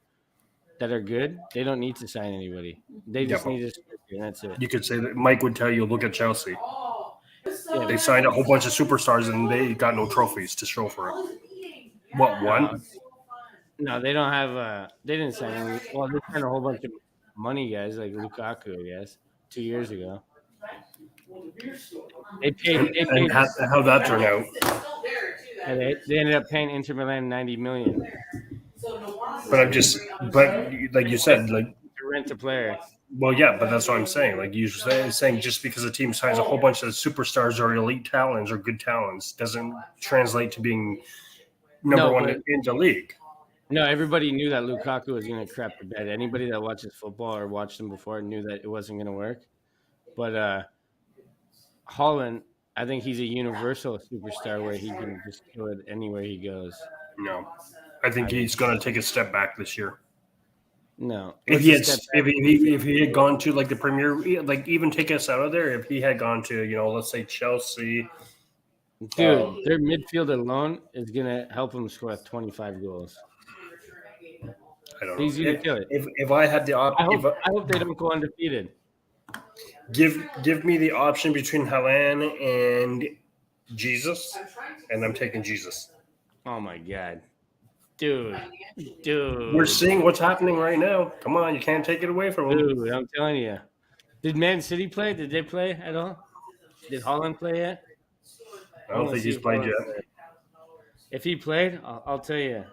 that are good, they don't need to sign anybody. They just need to. And that's it. You could say that Mike would tell you, look at Chelsea. Yeah, they signed a whole bunch of superstars and they got no trophies to show for it. What, one? No, they don't have. They didn't sign any. Well, they signed a whole bunch of money guys like Lukaku, I guess, 2 years ago. They paid. And how that turned out? They ended up paying Inter Milan $90 million. But like you said, like to rent a player. Well, yeah, but that's what I'm saying. Like you're saying, just because a team signs a whole bunch of superstars or elite talents or good talents doesn't translate to being number one in the league. No, everybody knew that Lukaku was going to crap the bed. Anybody that watches football or watched him before knew that it wasn't going to work. But Haaland, I think he's a universal superstar where he can just kill it anywhere he goes. No, I think he's going to take a step back this year. No, if he had gone to like the Premier, like even take us out of there, if he had gone to let's say Chelsea, dude, their midfield alone is gonna help him score 25 goals. I don't know. Easy to kill it. If I had the I if hope they don't go undefeated. give me the option between Helen and Jesus, and I'm taking Jesus. Oh my god, dude. We're seeing what's happening right now. Come on, you can't take it away from them. Dude, I'm telling you. Did Man City play? Did they play at all? Did Holland play yet? I don't think he's played yet. If he played, I'll tell you,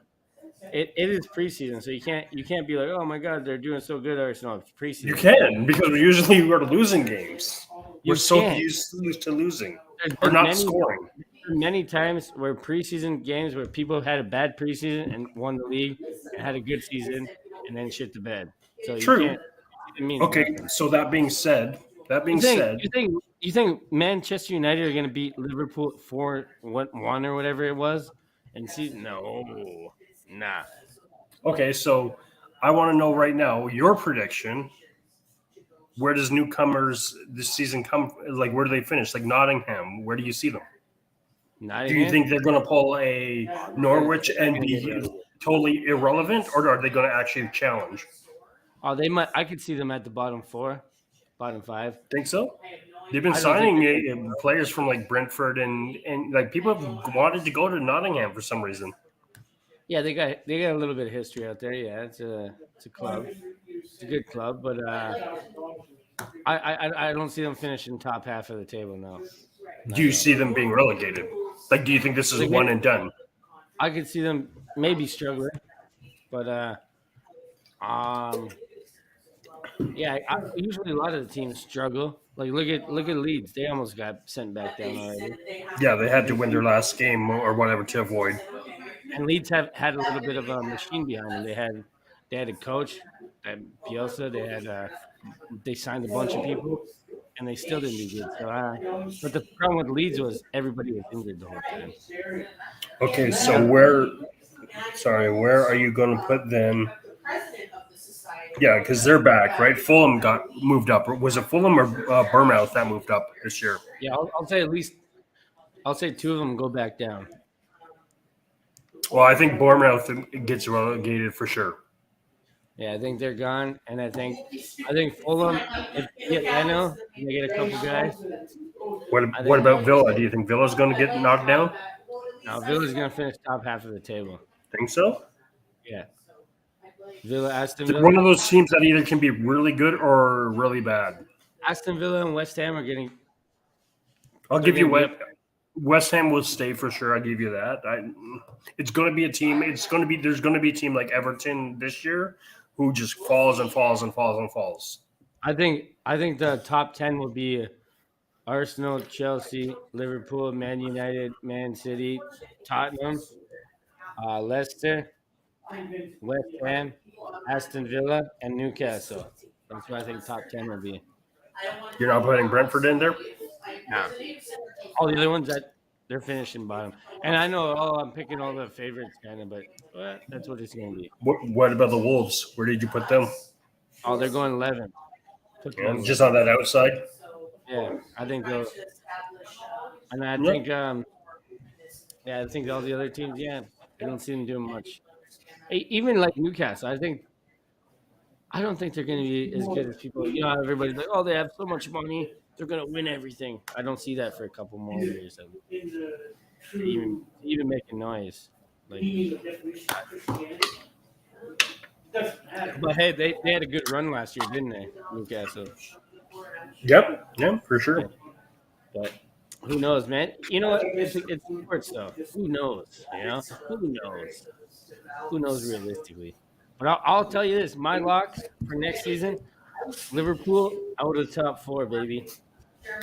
it is preseason, so you can't be like, oh my god, they're doing so good, Arsenal. It's preseason. You can because we're losing games. You We're so can't. used to losing There's or been not scoring. many times where preseason games where people had a bad preseason and won the league and had a good season and then shit the bed. So True. You can't. It means Okay, nothing. so that being said, You think Manchester United are going to beat Liverpool 4-1 or whatever it was? And see, no, nah. okay, so I want to know right now your prediction. Where does newcomers this season come? Like, where do they finish? Like Nottingham, where do you see them? Not Do you think they're going to pull a Norwich and be totally irrelevant, or are they going to actually challenge? Oh, they might. I could see them at the bottom 4, bottom 5. Think so? They've been I don't signing players from like Brentford and like people have wanted to go to Nottingham for some reason. Yeah, they got a little bit of history out there. Yeah, it's a club. It's a good club, but I don't see them finishing top half of the table now. Do you see them being relegated? Like, do you think this is one and done? I could see them maybe struggling, but yeah. Usually a lot of the teams struggle. Like look at Leeds. They almost got sent back down already. Yeah, they had to win their last game or whatever to avoid. And Leeds have had a little bit of a machine behind them. They had a coach, Bielsa. They signed a bunch of people, and they still didn't do good. So, but the problem with Leeds was everybody was injured the whole time. Okay, so where are you going to put them? Yeah, because they're back, right? Fulham got moved up. Was it Fulham or Bournemouth that moved up this year? Yeah, I'll say at least. I'll say 2 of them go back down. Well, I think Bournemouth gets relegated for sure. Yeah, I think they're gone, and I think Fulham. If they get Leno, they get a couple guys. What about Villa? Do you think Villa's going to get knocked down? Now Villa's going to finish top half of the table. Think so? Yeah. Aston They're Villa. one of those teams that either can be really good or really bad. Aston Villa and West Ham are getting. I'll give you West Ham will stay for sure. I give you that. It's going to be a team. There's going to be a team like Everton this year who just falls and falls and falls and falls. I think the top 10 will be Arsenal, Chelsea, Liverpool, Man United, Man City, Tottenham, Leicester, West Ham, Aston Villa, and Newcastle. That's what I think top 10 will be. You're not putting Brentford in there? No. All the other ones they're finishing bottom. And I know, I'm picking all the favorites kind of, but that's what it's going to be. What about the Wolves? Where did you put them? Oh, they're going 11. Just on that outside? Yeah, I think they'll. And I think, I think all the other teams, I don't see them doing much. Even like Newcastle, I don't think they're going to be as good as people. You know, everybody's like, oh, they have so much money, they're going to win everything. I don't see that for a couple more years. Even making noise. Like, but hey, they had a good run last year, didn't they, Newcastle? Yep. Yeah, for sure. But who knows, man? You know what? It's sports, though. Who knows? You know? Who knows? Who knows realistically? But I'll tell you this: my locks for next season, Liverpool out of the top 4, baby.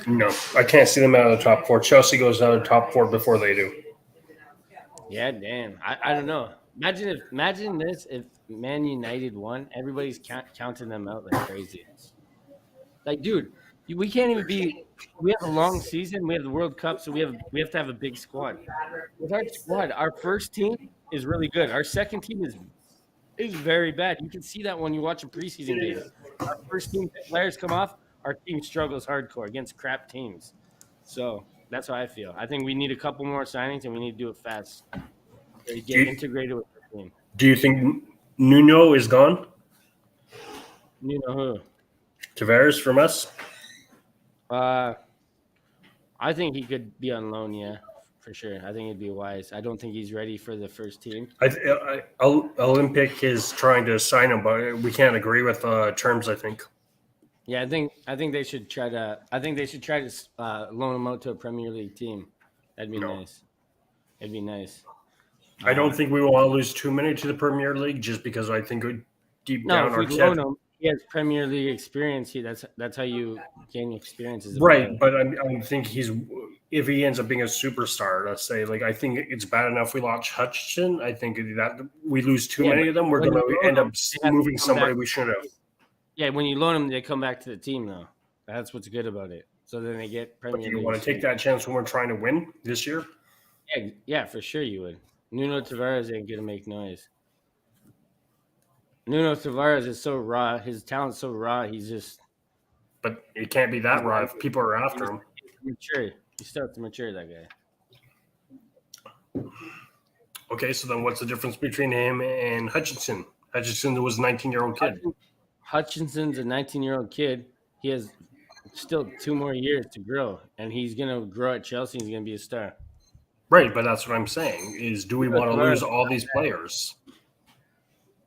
No, I can't see them out of the top 4. Chelsea goes out of the top 4 before they do. Yeah, damn. I don't know. Imagine this if Man United won. Everybody's counting them out like crazy. Like, dude, we can't even be. We have a long season. We have the World Cup, so we have to have a big squad. With our squad, our first team is really good. Our second team is very bad. You can see that when you watch a preseason game. Our first team players come off. Our team struggles hardcore against crap teams. So that's how I feel. I think we need a couple more signings, and we need to do it fast. Get integrated with the team. Do you think Nuno is gone. You know who? Tavares from us. Uh, I think he could be on loan. Yeah, for sure. I think it'd be wise. I don't think he's ready for the first team. Olympic is trying to sign him, but we can't agree with terms. I think. Yeah, I think they should try to. I think they should try to loan him out to a Premier League team. That'd be No. nice. It'd be nice. I don't think we want to lose too many to the Premier League just because I think deep No, down if we our loan him, he has Premier League experience. That's how you gain experience as a right, player. but I think he's if he ends up being a superstar, let's say, like I think it's bad enough we lost Hutchinson. I think that we lose too many of them, we're when going you to loan end up them, they have to moving come somebody back. we shouldn't have. Yeah, when you loan them, they come back to the team though. That's what's good about it. So then they get But Premier do you League. want to take that chance when we're trying to win this year? Yeah, for sure you would. Nuno Tavares ain't gonna make noise. Nuno Tavares is so raw. His talent's so raw. He's just But it can't be that raw if people are after him. mature. He still has to mature, that guy. Okay, so then what's the difference between him and Hutchinson? Hutchinson was a 19-year-old kid. Hutchinson's a 19-year-old kid. He has still 2 more years to grow, and he's gonna grow at Chelsea. He's gonna be a star. Right, but that's what I'm saying is do we want to lose all these players?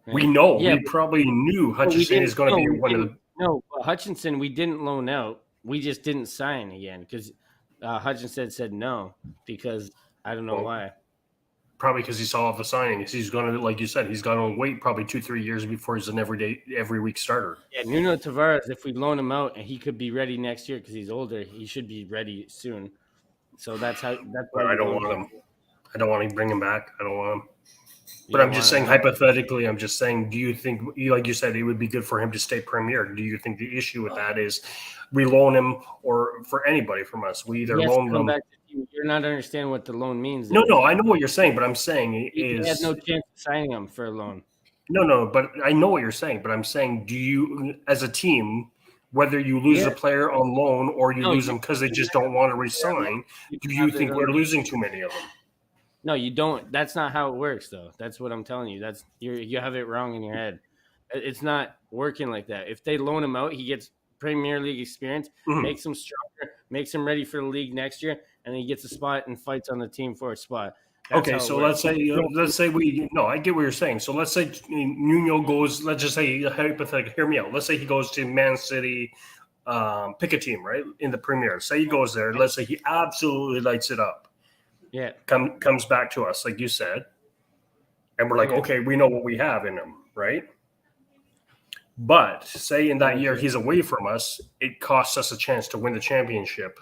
Right? We know. Yeah, we probably knew Hutchinson is going to be one of the. No, Hutchinson, we didn't loan out. We just didn't sign again because Hutchinson said no because I don't know why. Probably because he saw all the signings. He's going to, like you said, he's going to wait probably 2-3 years before he's an every week starter. Yeah, Nuno Tavares, if we loan him out and he could be ready next year because he's older, he should be ready soon. So that's why I don't want him. I don't want to bring him back. I don't want him. You But I'm don't just want saying, hypothetically, I'm just saying, do you think, like you said, it would be good for him to stay Premier? Do you think the issue with that is we loan him or for anybody from us? We either he has to loan come them. back to you. You're not understanding what the loan means. No, I know what you're saying, but I'm saying He is had no chance of signing him for a loan. no, but I know what you're saying, but I'm saying, do you, as a team, whether you lose a player on loan or you lose them because they just don't want to resign, do you think we're losing too many of them? No, you don't. That's not how it works, though. That's what I'm telling you. You have it wrong in your head. It's not working like that. If they loan him out, he gets Premier League experience, makes him stronger, makes him ready for the league next year, and he gets a spot and fights on the team for a spot. That's okay, so let's say I get what you're saying. So let's say Nuno goes. Let's just say hypothetically. Hear me out. Let's say he goes to Man City, pick a team, right, in the Premier. Say he goes there. Let's say he absolutely lights it up. Yeah, comes back to us, like you said, and we're like, okay, we know what we have in him, right? But say in that year he's away from us, it costs us a chance to win the championship.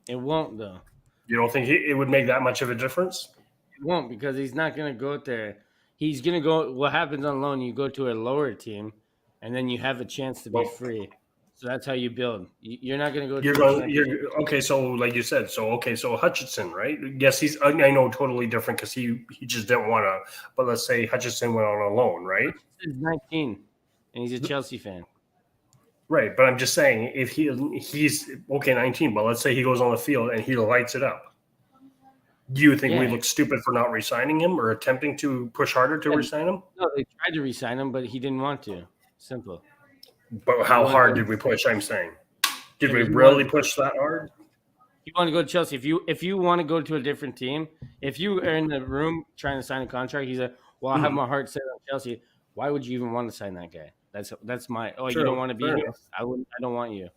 it won't though. You don't think it would make that much of a difference? It won't because he's not going to go there. He's going to go. What happens on loan? You go to a lower team, and then you have a chance to be free. So that's how you build. You're not going to go. You're okay. So like you said, so Hutchinson, right? Yes, he's. I know totally different because he just didn't want to. But let's say Hutchinson went on a loan, right? He's 19, and he's a Chelsea fan. Right, but I'm just saying if he's okay 19, but let's say he goes on the field and he lights it up. Do you think we look stupid for not re-signing him or attempting to push harder to re-sign him? No, they tried to re-sign him, but he didn't want to. Simple. But how hard did we push? I'm saying, did we really push that hard? You want to go to Chelsea? If you want to go to a different team, if you are in the room trying to sign a contract, he's like, "Well, I have my heart set on Chelsea." Why would you even want to sign that guy? That's my. Oh, you don't want to be here? I don't want you.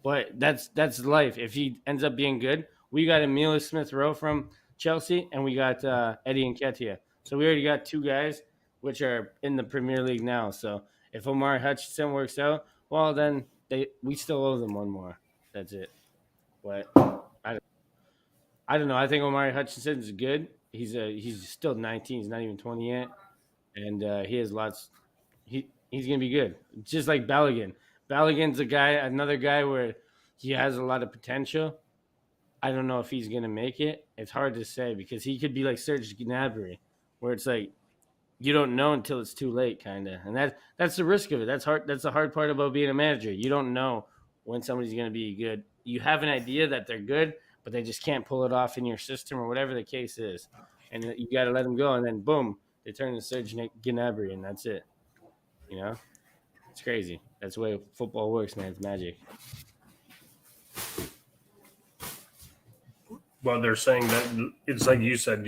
But that's life. If he ends up being good, we got Emilio Smith-Rowe from Chelsea, and we got Eddie Nketiah. So we already got 2 guys which are in the Premier League now. So if Omar Hutchinson works out, well, then we still owe them one more. That's it. But I don't know. I think Omar Hutchinson is good. He's still 19. He's not even 20 yet, and he has lots. He's gonna be good. Just like Balogun. Balogun's another guy where he has a lot of potential. I don't know if he's gonna make it. It's hard to say because he could be like Serge Gnabry, where it's like you don't know until it's too late, kind of. And that's the risk of it. That's hard. That's the hard part about being a manager. You don't know when somebody's gonna be good. You have an idea that they're good, but they just can't pull it off in your system or whatever the case is. And you got to let them go. And then, boom, They turn to Serge Gnabry, and that's it. You know, it's crazy. That's the way football works, man. It's magic. Well, they're saying that it's like you said.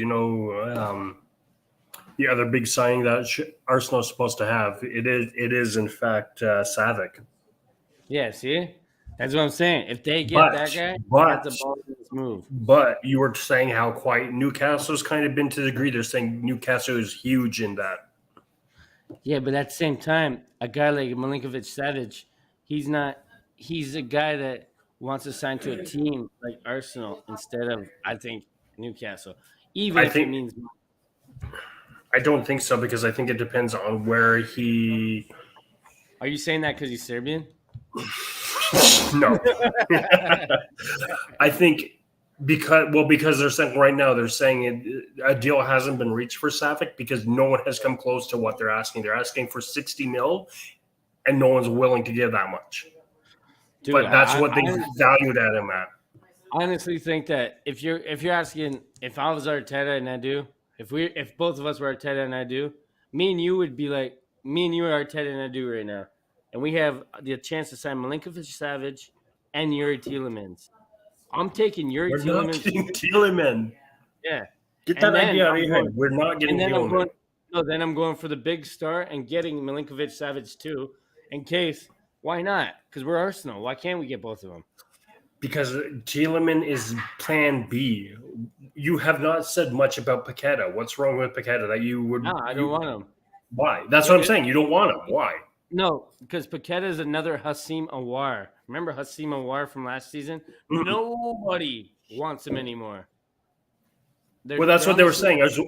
The other big signing that Arsenal's supposed to have it is in fact Savic. Yeah, see, that's what I'm saying. If they get But that guy, but that's a ball move. but you were saying how quiet Newcastle's kind of been to the degree they're saying Newcastle is huge in that. Yeah, but at the same time, a guy like Milinkovic Savic, he's not. He's a guy that wants to sign to a team like Arsenal instead of, I think, Newcastle. Even I if it think means, I don't think so because I think it depends on where he. are you saying that because he's Serbian? No, I think because they're saying right now they're saying a deal hasn't been reached for Savic because no one has come close to what they're asking. They're asking for 60 mil, and no one's willing to give that much. Dude, But that's I- what they I- valued at him at. I honestly think that if you're asking if I was Arteta and Edu, if both of us were Arteta and Edu, me and you would be like me and you are Arteta and Edu right now, and we have the chance to sign Milinkovic Savic and Yuri Tielemans. I'm taking Yuri We're not Tielemans. getting Tielemans. Yeah, Get And that then idea out of I'm your head. going- We're not getting and then I'm Tielemans. going. No, then I'm going for the big star and getting Milinkovic Savic too, in case. Why not? Because we're Arsenal. Why can't we get both of them? Because Tielemans is plan B. You have not said much about Paqueta. What's wrong with Paqueta that you would? No, I don't want them. Why? That's what I'm saying. You don't want him. Why? No, because Paqueta is another Hassim Awar. Remember Hassim Awar from last season? Nobody wants him anymore. Well, that's what they were saying. As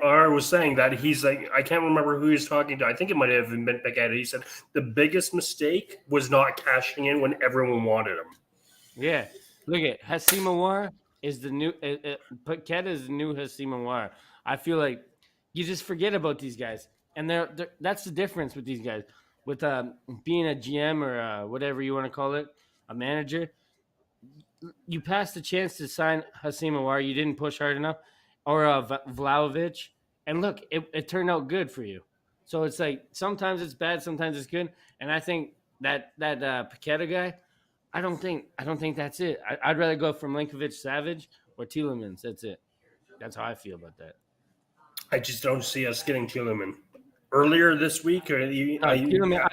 R was saying that he's like, I can't remember who he's talking to. I think it might have been Paqueta. He said the biggest mistake was not cashing in when everyone wanted him. Yeah, look at Hassim Awar is the new Paqueta is the new Hassim Awar. I feel like you just forget about these guys, and they're that's the difference with these guys. With being a GM or whatever you want to call it, a manager, you passed the chance to sign Hassim Awar. You didn't push hard enough, or Vlahovic, and look, it turned out good for you. So it's like sometimes it's bad, sometimes it's good, and I think that Paqueta guy. I don't think that's it. I'd rather go for Milinkovic Savic or Tielemans. That's it. That's how I feel about that. I just don't see us getting Tielemans earlier this week. Or Tielemans,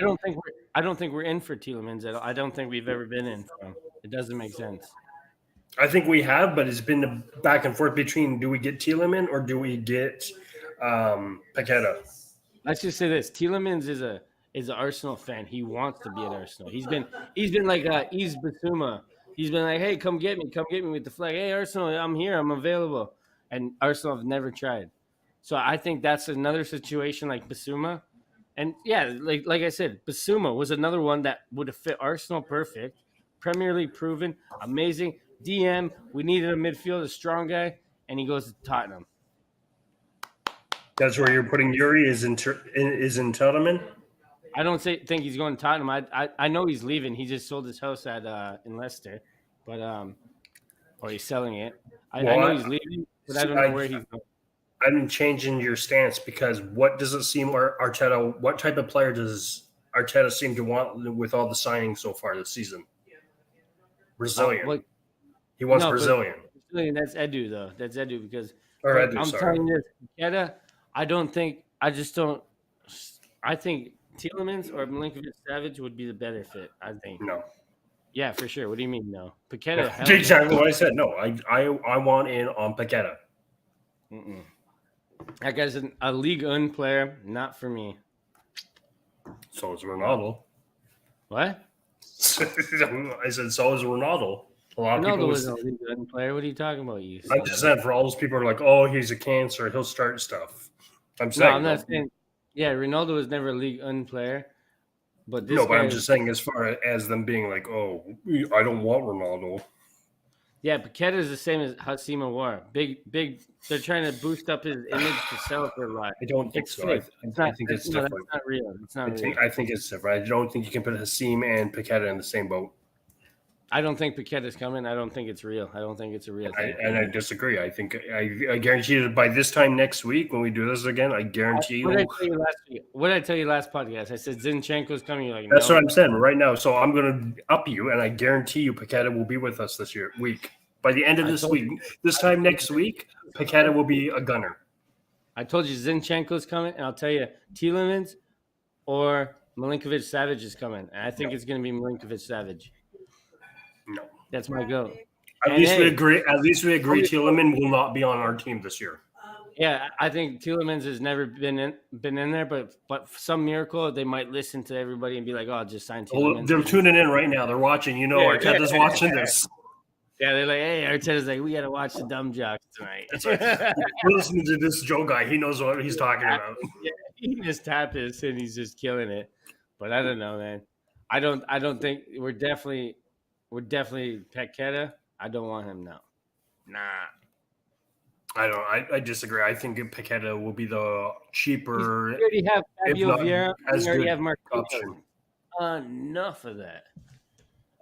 I don't think we're in for Tielemans at all. I don't think we've ever been in for him. It doesn't make sense. I think we have, but it's been a back and forth between do we get Tielemans or do we get Paqueta? Let's just say this: Tielemans is an Arsenal fan. He wants to be at Arsenal. He's been like Yves Bissouma. He's been like, hey, come get me with the flag. Hey, Arsenal, I'm here, I'm available. And Arsenal have never tried. So I think that's another situation like Bissouma. And yeah, like I said, Bissouma was another one that would have fit Arsenal perfect. Premier League proven, amazing. DM, we needed a midfield, a strong guy, and he goes to Tottenham. That's where you're putting Yuri is in Tielemans. I don't think he's going to Tottenham. I know he's leaving. He just sold his house in Leicester, but or he's selling it. I know he's leaving, but I don't know where he's going. I'm changing your stance because what does it seem Arteta? What type of player does Arteta seem to want with all the signings so far this season? Brazilian. He wants Brazilian. Brazilian. That's Edu though. That's Edu because I'm telling you this, Paqueta, I think Tielemans or Milinkovic Savic would be the better fit. I think. No. Yeah, for sure. What do you mean no? Paqueta. Exactly what I said. No, I want in on Paqueta. Mm-mm. That guy's a Ligue 1 player, not for me. So is Ronaldo. What? I said so is Ronaldo. A lot of Ronaldo people was a Ligue 1 player. What are you talking about? I'm just saying for all those people who are like, oh, he's a cancer, he'll start stuff. I'm saying. No, I'm not saying. Yeah, Ronaldo was never a Ligue 1 player. But this but I'm just saying as far as them being like, oh, I don't want Ronaldo. Yeah, Paqueta is the same as Hassim Awar. Big. They're trying to boost up his image to sell for a lot. I don't think so. I think it's different. That's not real. It's not real. I think it's different. I don't think you can put Hassim and Paqueta in the same boat. I don't think Paqueta's coming. I don't think it's real. I don't think it's a real thing. I disagree. I think I guarantee you by this time next week when we do this again, I guarantee What did I you. tell you last week? What did I tell you last podcast? I said Zinchenko's coming. You're like, That's no. what I'm saying right now. So I'm going to up you, and I guarantee you Paqueta will be with us this week. By the end of this week, this time next week, Paqueta will be a gunner. I told you Zinchenko's coming, and I'll tell you Tielemans or Milinkovic-Savic is coming. And I think it's going to be Milinkovic-Savic. No. That's my go. At least we agree. At least we agree. Tielemans will not be on our team this year. Yeah, I think Tielemans has never been in there, but for some miracle they might listen to everybody and be like, "Oh, just sign Tielemans." Well, they're tuning in right now. They're watching. You know, Arteta's watching this. Yeah, they're like, "Hey, Arteta's like, we got to watch the dumb jocks tonight." That's right. We're listening to this Joe guy. He knows what he's talking about. Yeah, he just tapped this and he's just killing it. But I don't know, man. I don't think we're definitely Paqueta. I don't want him now. Nah. I disagree. I think Paqueta will be the cheaper. We already have Fabio not Vieira. as We already good have Marquinhos. option. Enough of that.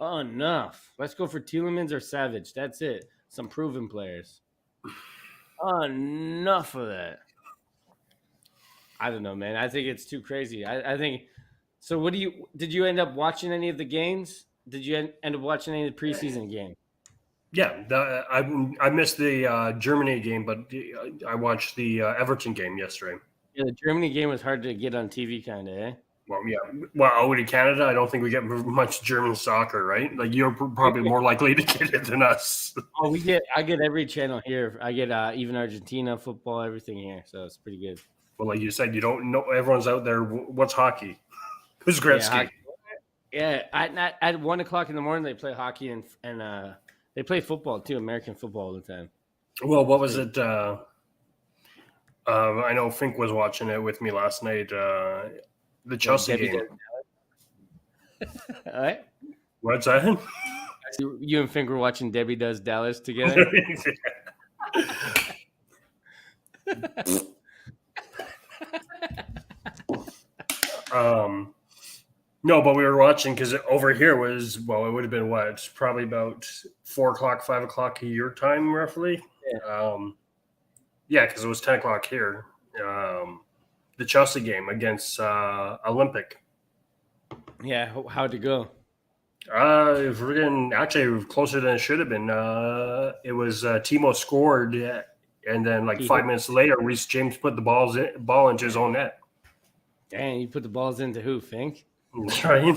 Enough. Let's go for Tielemans or Savage. That's it. Some proven players. Enough of that. I don't know, man. I think it's too crazy. I think. So, did you end up watching any of the games? Did you end up watching any of the preseason game? Yeah, I missed the Germany game, but I watched the Everton game yesterday. Yeah, the Germany game was hard to get on TV, kind of, eh? Well, yeah. Well, over to Canada, I don't think we get much German soccer, right? Like you're probably more likely to get it than us. Oh, I get every channel here. I get even Argentina football, everything here, so it's pretty good. Well, like you said, you don't know. Everyone's out there. What's hockey? Who's Gretzky? Yeah, at 1 o'clock in the morning they play hockey and they play football too, American football all the time. Well, what was it? I know Fink was watching it with me last night. The Chelsea game. All right. What's that? You and Fink were watching Debbie Does Dallas together. No, but we were watching because over here was it would have been what, probably about 4 o'clock, 5 o'clock your time, roughly. Yeah, because it was 10 o'clock here. The Chelsea game against Olympic. Yeah, how'd it go? Actually closer than it should have been. It was Timo scored, and then 5 minutes later, Reece James put the ball into his own net. Dang, you put the balls into who, Fink? Right.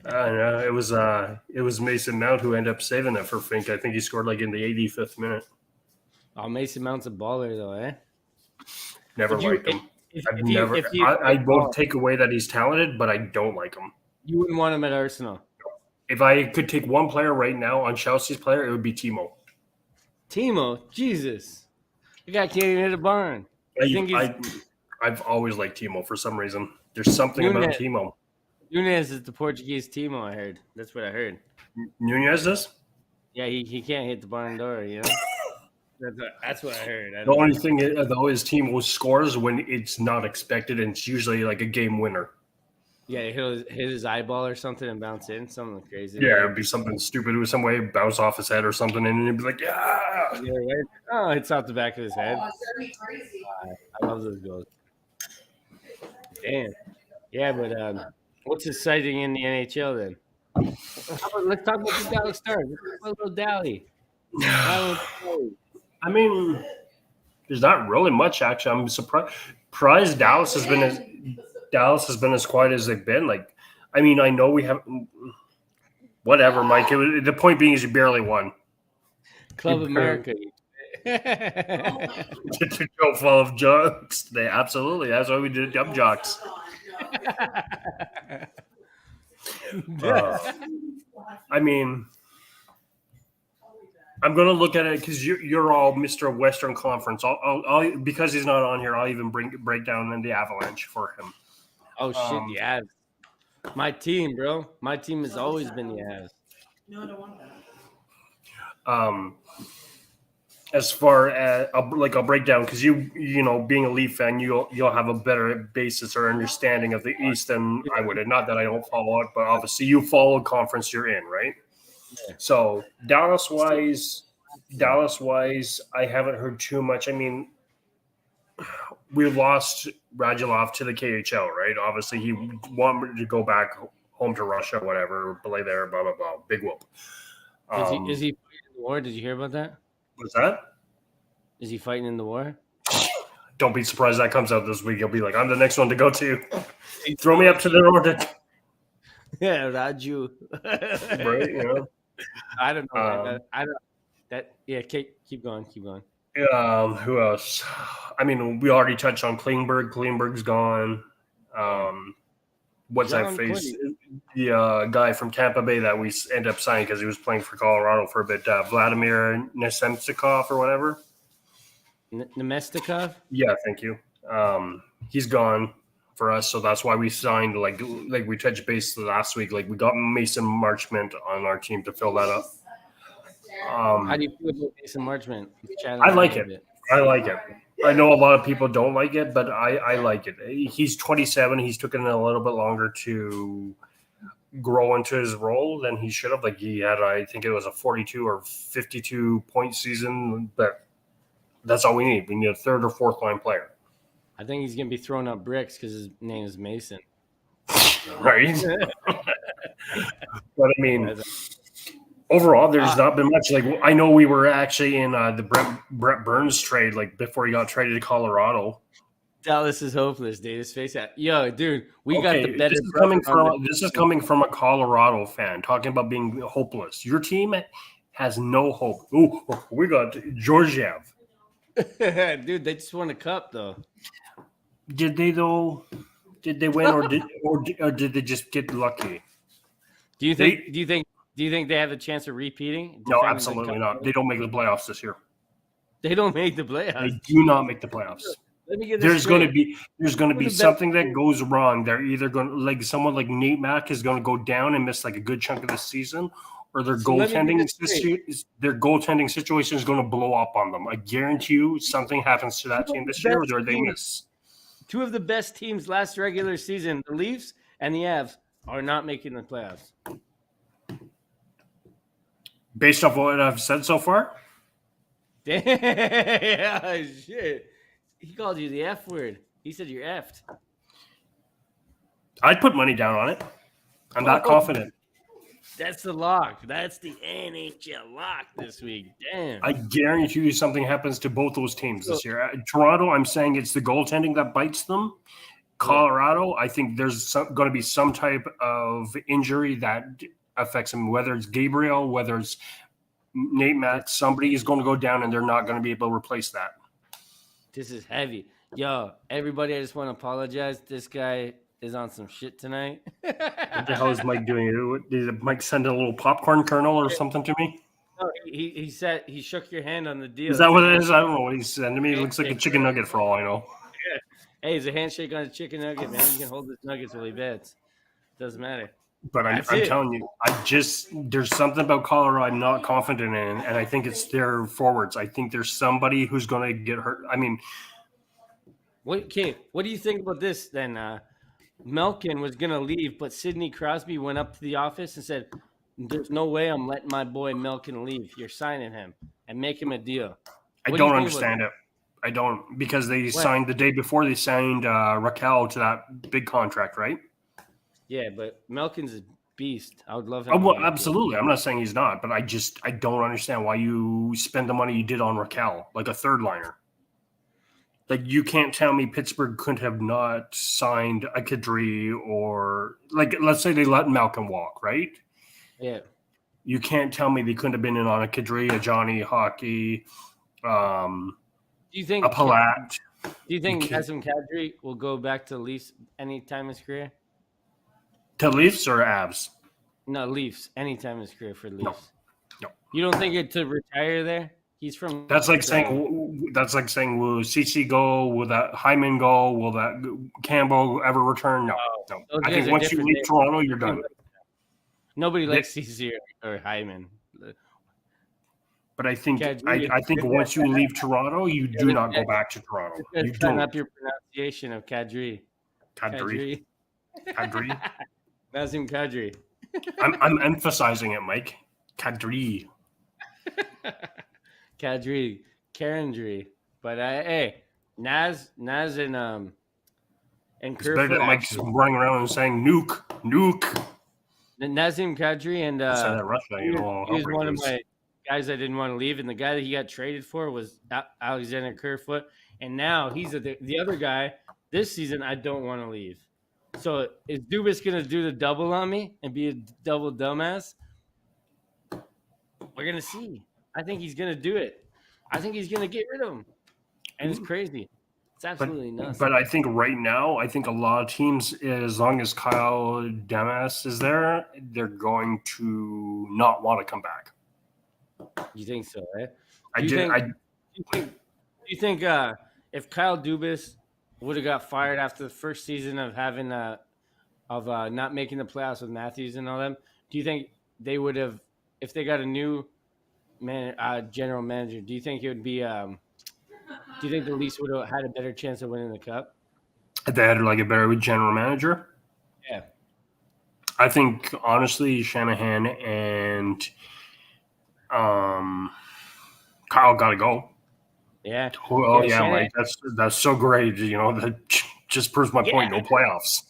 It was Mason Mount who ended up saving it for Fink. I think he scored in the 85th minute. Oh, Mason Mount's a baller though, eh? Never liked him. I won't take away that he's talented, but I don't like him. You wouldn't want him at Arsenal. If I could take one player right now on Chelsea's player, it would be Timo. Timo, Jesus, the guy can't even hit a barn. I've always liked Timo for some reason. There's something about Timo. Nunez is the Portuguese Timo, I heard. That's what I heard. Nunez is? Yeah, he can't hit the barn door, you know? That's what I heard. The only thing, though, is Timo scores when it's not expected, and it's usually a game winner. Yeah, hit his eyeball or something and bounce in, something crazy. Yeah, it'd be something stupid. It was some way bounce off his head or something, and it'd be like, yeah. Right? Oh, it's out the back of his head. Oh, it's gonna be crazy. I love those goals. Damn. Yeah, but what's exciting in the NHL then? Let's talk about the Dallas Stars. Let's talk about little Dally. I mean, there's not really much actually. I'm surprised Dallas has been as quiet as they've been. I know we have whatever, Mike. The point being is you barely won. Club America. To go full of jokes today. Absolutely. That's why we did dumb jocks. I'm going to look at it because you're all Mr. Western Conference. I'll because he's not on here, I'll even break down in the Avalanche for him. Oh, shit, the Avs. My team, bro. My team has always been the Avs. No, I don't want that. As far as I'll break down because you being a Leaf fan, you'll have a better basis or understanding of the East than I would. And not that I don't follow it, but obviously you follow the conference you're in, right? So Dallas-wise, I haven't heard too much. I mean, we lost Radulov to the KHL, right? Obviously, he wanted to go back home to Russia, whatever, play there, blah, blah, blah. Big whoop. Is he fighting in the war? Did you hear about that? What's that? Is he fighting in the war? Don't be surprised that comes out this week. He'll be like, I'm the next one to go to. Throw me up to the order. Yeah, Raju. Right, you know. I don't know. I don't. That yeah. Keep going. Keep going. Who else? I mean, we already touched on Klingberg. Klingberg's gone. What's John that face? Quinny. The guy from Tampa Bay that we ended up signing because he was playing for Colorado for a bit. Vladimir Nesemchikov or whatever. Nemestikov? Yeah, thank you. He's gone for us, so that's why we signed. Like we touched base last week. Like we got Mason Marchment on our team to fill that up. How do you feel about Mason Marchment? I like it. I like it. I know a lot of people don't like it, but I like it. He's 27. He's taken a little bit longer to grow into his role than he should have. Like he had, I think it was a 42 or 52 point season, but that's all we need. We need a third or fourth line player. I think he's gonna be throwing up bricks because his name is Mason. Right. But I mean, overall, there's not been much. Like I know we were actually in the Brett Burns trade, like before he got traded to Colorado. Dallas is hopeless, dude. His face out. Yo, dude, we got the better. This is coming from a Colorado fan talking about being hopeless. Your team has no hope. Ooh, we got Georgiev. Dude, they just won a cup though. Did they though? Did they win or did they just get lucky? Do you think they have a chance of repeating? No, absolutely not. They don't make the playoffs this year. They don't make the playoffs. They do not make the playoffs. Let me get this There's going to be something that goes wrong. They're either going to, like someone like Nate Mack is going to go down and miss like a good chunk of the season, or their goaltending situation is going to blow up on them. I guarantee you something happens to that team this year, or they miss. Two of the best teams last regular season, the Leafs and the Avs, are not making the playoffs. Based off what I've said so far? Yeah, shit. He called you the F word. He said you're effed. I'd put money down on it. I'm that confident. That's the lock. That's the NHL lock this week. Damn. I guarantee you something happens to both those teams this year. Toronto, I'm saying it's the goaltending that bites them. Colorado, I think there's going to be some type of injury that affects them, whether it's Gabriel, whether it's Nate Matt, somebody is going to go down and they're not going to be able to replace that. This is heavy. Yo, everybody, I just want to apologize. This guy is on some shit tonight. What the hell is Mike doing? Did Mike send a little popcorn kernel or something to me? No, he said he shook your hand on the deal. Is that what it is? I don't know what he's sending me. It looks like a chicken nugget for all I know. Yeah. Hey, it's a handshake on a chicken nugget, man. You can hold this nuggets while he bets. Doesn't matter. But I'm telling you, there's something about Colorado I'm not confident in, and I think it's their forwards. I think there's somebody who's going to get hurt. I mean, what do you think about this then? Melkin was going to leave, but Sidney Crosby went up to the office and said, "There's no way I'm letting my boy Melkin leave. You're signing him and make him a deal." I don't understand it. I don't, because they signed the day before they signed Raquel to that big contract, right? Yeah, but Melkin's a beast. I would love him. Oh, well, absolutely. I'm not saying he's not, but I don't understand why you spend the money you did on Raquel, like a third liner. Like, you can't tell me Pittsburgh couldn't have not signed a Kadri, or like, let's say they let Malcolm walk, right? Yeah. You can't tell me they couldn't have been in on a Kadri, a Johnny Hockey, do you think a Palat. Do you think Nazem Kadri will go back to Leafs anytime in his career? To Leafs or Avs? No, Leafs. Anytime in his career for Leafs. No. You don't think it to retire there? He's from. That's like saying will CC go? Will that Hyman go? Will that Campbell ever return? No. I think once you leave Toronto, you're done. Nobody likes CC or Hyman. But I think once you leave Toronto, you do not go back to Toronto. You turn up your pronunciation of Kadri. Kadri. Nazem Kadri. I'm emphasizing it, Mike. Kadri. Karandri. But hey, Naz and It's better Kerfoot than Mike's actually. running around and saying nuke, nuke. Nazim Kadri and Say that Russia, he how was great one it of is. my guys I didn't want to leave, and the guy that he got traded for was Alexander Kerfoot, and now he's the other guy this season I don't want to leave. So is Dubas gonna do the double on me and be a double dumbass? We're gonna see. I think he's gonna do it. I think he's gonna get rid of him, and it's crazy. It's absolutely nuts. But I think right now, I think a lot of teams, as long as Kyle Demas is there, they're going to not want to come back. You think so, eh? Do Do you think if Kyle Dubas would have got fired after the first season of having not making the playoffs with Matthews and all them, do you think they would have, if they got a new general manager? Do you think it would be? Do you think the Leafs would have had a better chance of winning the cup? They had like a better general manager. Yeah. I think honestly, Shanahan and Kyle got to go. Yeah. Oh yeah, Mike, that's so great. That just proves my point. No playoffs.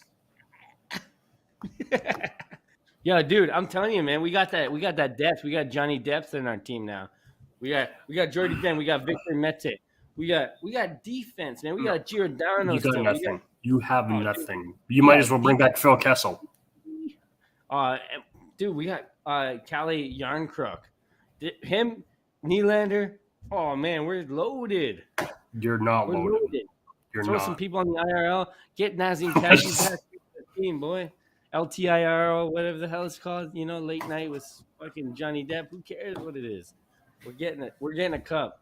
Yeah, dude, I'm telling you, man, we got that depth. We got Johnny Depth in our team now. We got Jordy Ben. We got Victor Mete. We got defense, man. We got Giordano. You got still. nothing. You have nothing. Dude, you might as well bring back Phil Kessel. Dude, we got Callie Yarncrook. Him, Nylander. Oh man, we're loaded. You're not We're loaded. loaded. You're Throw not. some people on the IRL. Get Nazem Kadri back to the team, boy. LTIRL, whatever the hell it's called. Late night with fucking Johnny Depp. Who cares what it is? We're getting it. We're getting a cup.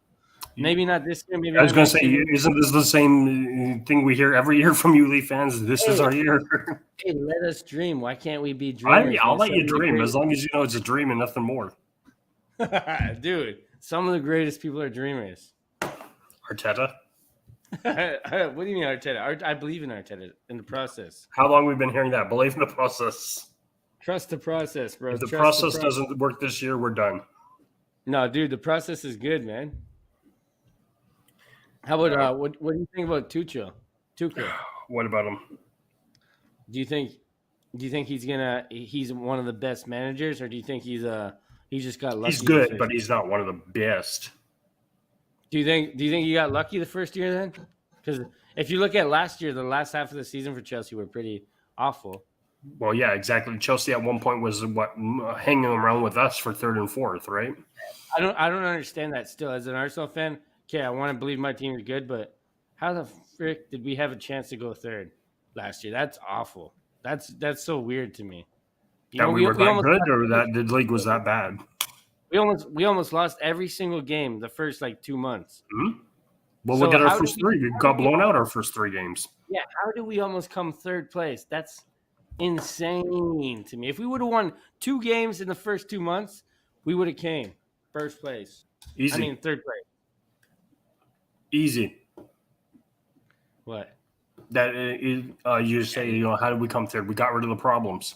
Maybe not this year. Maybe I was not going to next say, year. isn't this the same thing we hear every year from you Leaf fans? This is our year. Hey, let us dream. Why can't we be dreamers? I'll let you Some of the dream as long as you know it's a dream and nothing more. Dude, some of the greatest people are dreamers. Arteta. What do you mean Arteta? I believe in Arteta in the process. How long we've been hearing that? Believe in the process. Trust the process, bro. If the Trust process doesn't work this year, we're done. No, dude, the process is good, man. How about what do you think about Tuchel? What about him? Do you think he's one of the best managers, or do you think he just got lucky? He's good, but he's not one of the best. Do you think he got lucky the first year then? Because if you look at last year, the last half of the season for Chelsea were pretty awful. Well, yeah, exactly. Chelsea at one point was hanging around with us for third and fourth, right? I don't understand that still. As an Arsenal fan, okay, I want to believe my team is good, but how the frick did we have a chance to go third last year? That's awful. That's so weird to me. We were that good, or that the league was that bad? We almost lost every single game the first 2 months. Mm-hmm. Well, So look at our how first did we- three. We got blown out our first three games. Yeah, how did we almost come third place? That's insane to me. If we would have won 2 games in the first 2 months, we would have came first place. Easy. I mean, third place. Easy. What? That is, you say, how did we come third? We got rid of the problems.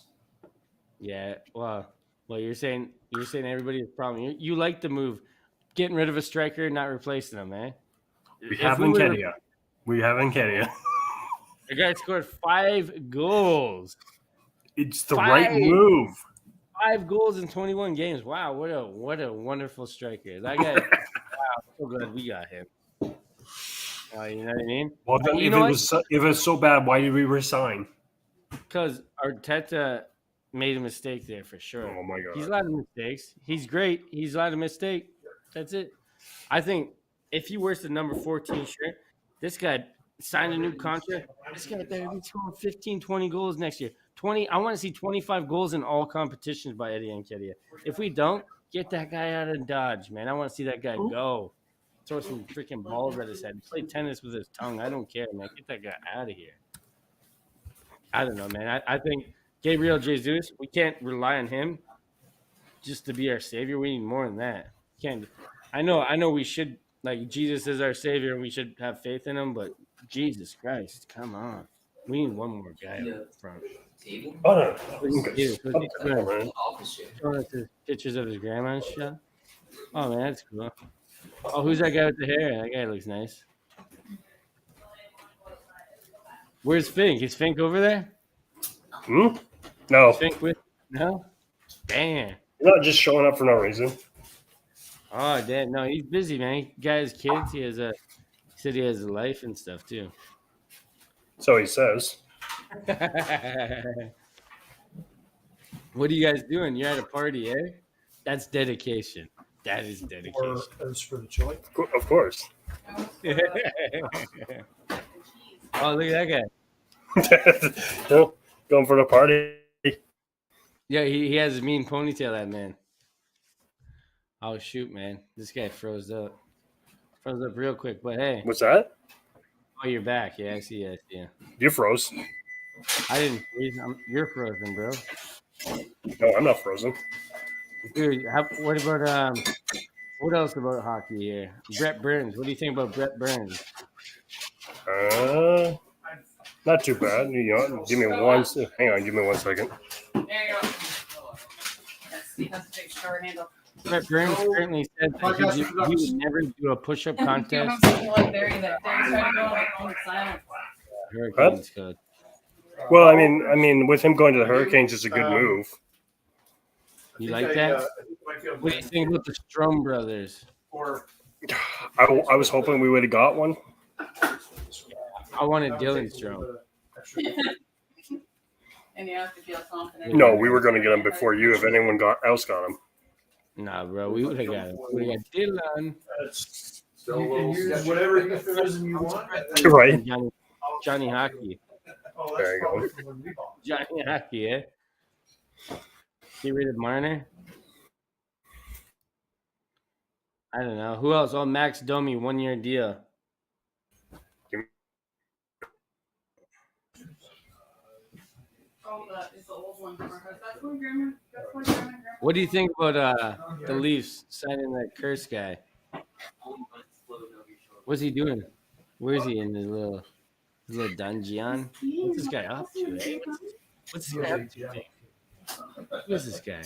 Yeah. Well, you're saying everybody has a problem. You like the move, getting rid of a striker, not replacing him, eh? We have Nketiah. The guy scored 5 goals. It's the right move. 5 goals in 21 games. Wow, what a wonderful striker. That guy. Wow, so glad we got him. You know what I mean? Well, then if it was so bad, why did we resign? Because Arteta made a mistake there for sure. Oh my god, he's allowed mistakes. He's great. He's allowed a mistake. That's it. I think if he wears the number 14 shirt, this guy signed a new contract. This guy better be scoring 15, 20 goals next year. 20. I want to see 25 goals in all competitions by Eddie Nketiah. If we don't, get that guy out of Dodge, man. I want to see that guy go. Throw some freaking balls at his head. Play tennis with his tongue. I don't care, man. Get that guy out of here. I don't know, man. I think Gabriel Jesus, we can't rely on him just to be our savior. We need more than that. Can't. I know we should, Jesus is our savior and we should have faith in him, but Jesus Christ, come on. We need one more guy up front. Oh no. What do you do? What do you do? Man. Showing us his pictures of his grandma and shit. Oh man, that's cool. Oh, who's that guy with the hair? That guy looks nice. Where's Fink? Is Fink over there? Hmm? No, Is Fink with? No. Damn. you're not just showing up for no reason. Oh, damn. No, he's busy, man. He got his kids. He said he has a life and stuff too. So he says. What are you guys doing? You're at a party, eh? That's dedication. That is Or dedication. as for the chili. Of course. Oh, look at that guy. No, going for the party. Yeah, he has a mean ponytail, that man. Oh, shoot, man. This guy froze up. Froze up real quick, but hey. What's that? Oh, you're back. Yeah, I see. Yeah. You froze. I didn't freeze. You're frozen, bro. No, I'm not frozen. Dude, what about what else about hockey here? Brett Burns. What do you think about Brett Burns? Not too bad. You know, give me one. Hang on, give me 1 second. There you go. Yes, he has a big star handle. Brett Burns currently said that he would never do a push-up You don't contest. have something like there either. They're trying to go on silent. Hurricanes code. Well, I mean, with him going to the Hurricanes is a good move. You like that? What do you think about the Strom brothers? I was hoping we would have got one. I wanted Dylan Strom. And you have to feel confident. No, we were going to get him before you. If anyone else got him. Nah, bro, we would have got him. We got Dylan. You can use whatever euphemism you want. Right. Johnny Hockey. Oh, There you go. probably when we bought Johnny Hockey, eh? Get rid of Marner. I don't know. Who else? Oh, Max Domi, 1-year deal. Oh, that is the old one. That's one, Grandma. That's one, Grandma. What do you think about the Leafs signing that Curse guy? What's he doing? Where is he in his little dungeon? What's this guy up to? Eh? What's this guy up to? Who is this guy?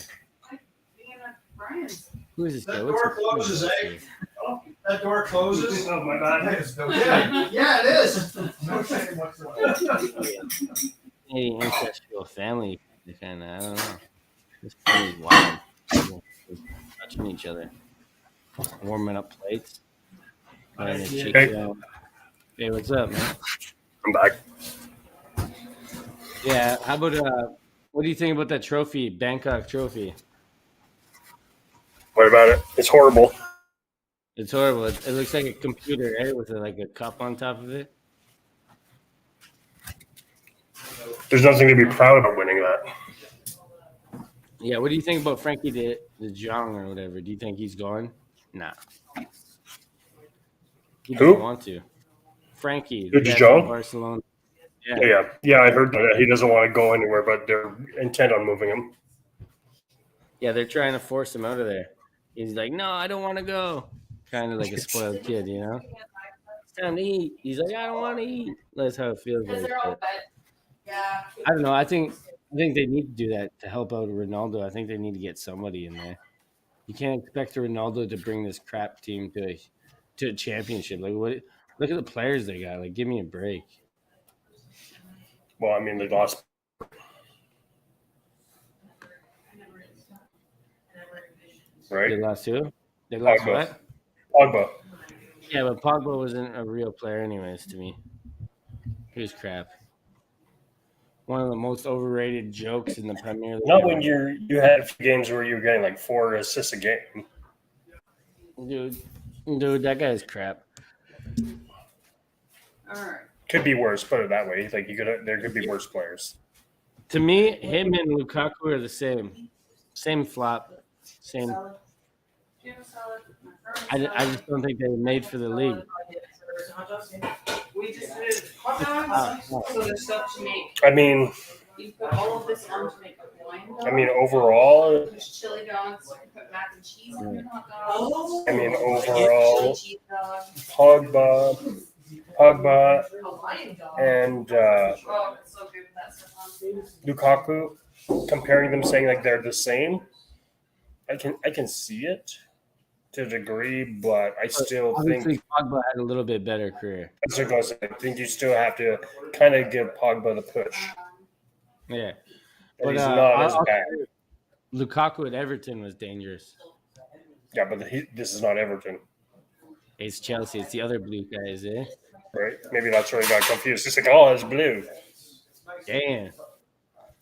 Brian's. Who is this guy? That What's door who is closes, this eh? guy? That door closes. Oh my God. Yeah, it is. No shame whatsoever. Any ancestral family, kind of, I don't know. This family's wild. Touching each other. Warming up plates. Letting the chicks Hey. out. Hey, what's up, man? I'm back. Yeah, how about what do you think about that trophy, Bangkok trophy? What about it? It's horrible. It's horrible. It looks like a computer, right, with like a cup on top of it. There's nothing to be proud about winning that. Yeah, what do you think about Frankie de Jong or whatever? Do you think he's going? Nah. He Who? doesn't want to. Frankie De guy Jong? from Barcelona. Yeah. I heard that he doesn't want to go anywhere, but they're intent on moving him. Yeah, they're trying to force him out of there. He's like, no, I don't want to go. Kind of like a spoiled kid, you know? It's time to eat. He's like, I don't want to eat. That's how it feels Because like. they're all But wet. Yeah. I don't know. I think they need to do that to help out Ronaldo. I think they need to get somebody in there. You can't expect Ronaldo to bring this crap team to a championship. Like, what? Look at the players they got. Like, give me a break. Well, I mean, they lost. They Right? lost who? They lost Pogba. what? Pogba. Yeah, but Pogba wasn't a real player, anyways. To me, he was crap. One of the most overrated jokes in the Premier League. Not when you had a few games where you were getting like 4 assists a game. Dude, that guy's crap. All right. Could be worse. Put it that way. Like there could be worse players. To me, him and Lukaku are the same flop, same. Salad. Do you have a salad? I just don't think they were made for the league. We just did hot dogs, so there's stuff to make. I mean, You put all of this on to make a wine dog. overall, There's chili dogs. You put mac and cheese on your hot dogs. overall, Chili cheese dog. Pogba, Hawaiian dog. and Oh, it's so good with that stuff on. Lukaku, comparing them, saying like they're the same. I can see it to a degree, but I still Obviously, think Pogba had a little bit better career. that's what I was gonna say. I think you still have to kind of give Pogba the push. Yeah, But but he's not as I'll bad. say Lukaku at Everton was dangerous. Yeah, but this is not Everton, It's Chelsea. It's the other blue guys, eh? right? Maybe that's where he got confused. He's like, oh, it's blue. Damn.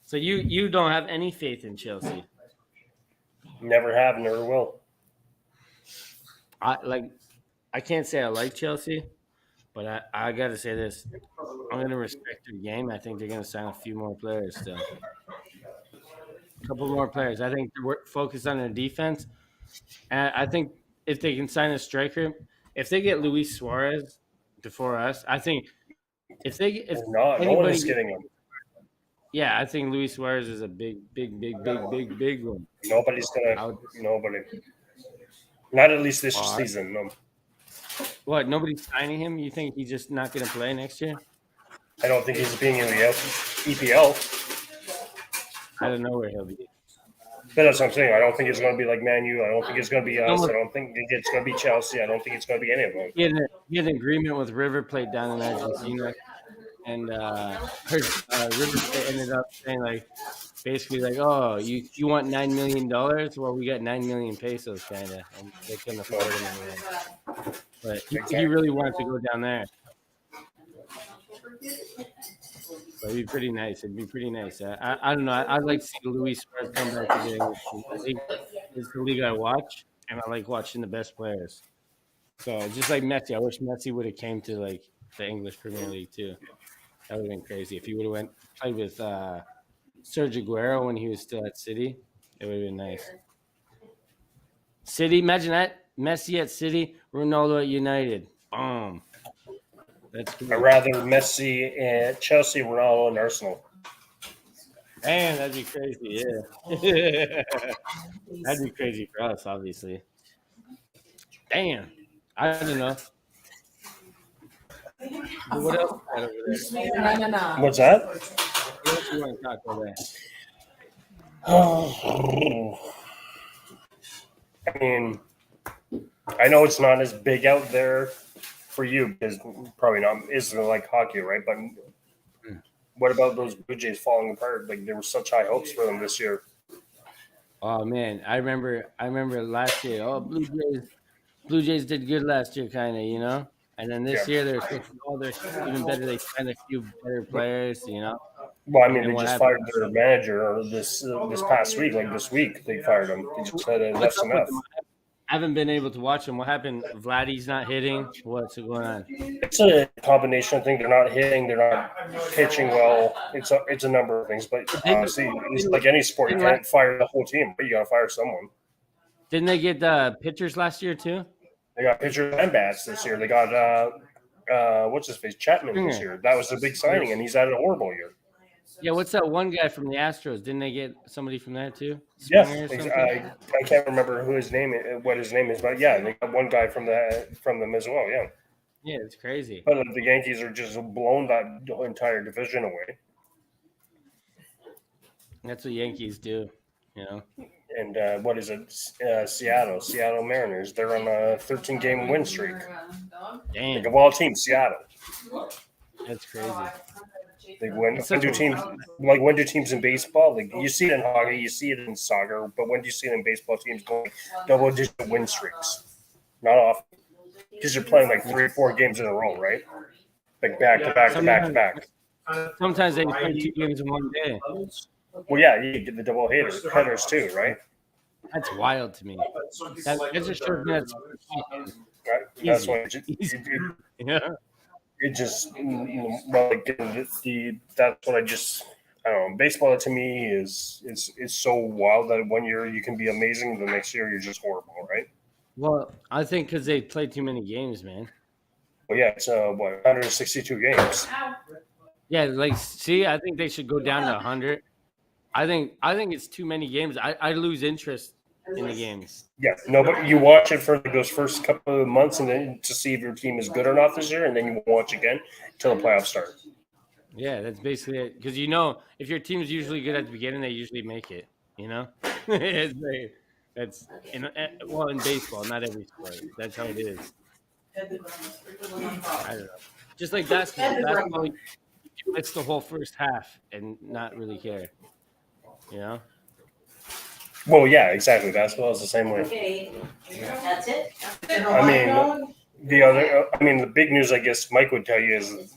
So you don't have any faith in Chelsea? Never have, never will. I can't say I like Chelsea, but I got to say this: I'm going to respect their game. I think they're going to sign a few more players still, a couple more players. I think they're focused on their defense, and I think if they can sign a striker, if they get Luis Suarez before us, I think if No one anybody is getting him. yeah, I think Luis Suarez is a big one. Nobody's I gonna. would, Nobody. Not at least this Well, season. No, what? Nobody's signing him? You think he's just not going to play next year? I don't think he's being in the EPL. I don't know where he'll be. But that's what I'm saying. I don't think it's going to be like Man U. I don't think it's going to be us. I don't think it's going to be Chelsea. I don't think it's going to be any of them. He had an agreement with River Plate down in Argentina, and River Plate ended up saying basically oh, you want $9 million? Well, we got 9 million pesos, kind of, and they couldn't afford him anyway. But he really wanted to go down there. So it'd be pretty nice. It'd be pretty nice. I don't know. I'd like to see Luis Suarez come back to the English team. I think it's the league I watch, and I like watching the best players. So just like Messi, I wish Messi would have came to the English Premier League too. That would have been crazy if he would have played with Sergio Aguero when he was still at City. It would have been nice. City, imagine that. Messi at City, Ronaldo at United. Boom. That's cool. I'd rather Messi at Chelsea, Ronaldo, and Arsenal. Man, that'd be crazy, yeah. That'd be crazy for us, obviously. Damn. I don't know. But what else is over there? What's that? What else you want to talk about there? I mean, I know it's not as big out there for you because probably not isn't like hockey, right? But what about those Blue Jays falling apart? Like there were such high hopes for them this year. Oh man, I remember last year. Oh, Blue Jays did good last year, kind of, you know. And then this year they're even better. They signed a few better players, you know. Well, I mean, they just fired their manager this past week. Like this week, they fired him. They just said enough's enough. I haven't been able to watch him. What happened? Vladdy's not hitting. What's going on? It's a combination of things. They're not hitting. They're not pitching well. It's a number of things. But honestly, it's like any sport. You can't fire the whole team, but you got to fire someone. Didn't they get pitchers last year too? They got pitchers and bats this year. They got what's his face Chapman this year. That was a big signing, and he's had a horrible year. Yeah, what's that one guy from the Astros? Didn't they get somebody from there too? Yeah, I can't remember what his name is, but yeah, they got one guy from them as well. Yeah. Yeah, it's crazy. But the Yankees are just blown that entire division away. That's what Yankees do, you know. And what is it? Seattle Mariners. They're on a 13-game win streak. Damn, Like of all teams, Seattle. that's crazy. They win. When do teams in baseball? Like you see it in hockey, you see it in soccer, but when do you see it in baseball teams going double-digit win streaks? Not often, because you're playing like 3 or 4 games in a row, right? Like back to back to back to back. Sometimes they play 2 games in one day. Well, yeah, you get the double headers too, right? That's wild to me. That just shows me that's Right? That's why yeah. it just that's what I don't know. Baseball to me is so wild that one year you can be amazing, the next year you're just horrible, right? Well, I think because they play too many games, man. Well, yeah, it's 162 games. Yeah, I think they should go down to 100. I think it's too many games. I lose interest in the games. Yeah, no, but you watch it for those first couple of months, and then to see if your team is good or not this year, and then you watch again until the playoffs start. Yeah, that's basically it. Because if your team's usually good at the beginning, they usually make it. It's like, that's in baseball, not every sport. That's how it is. I don't know. Just like basketball. Basketball, you can miss the whole first half and not really care. You know? Well, yeah, exactly. Basketball is the same way. Okay, that's it. I mean, the big news, I guess, Mike would tell you is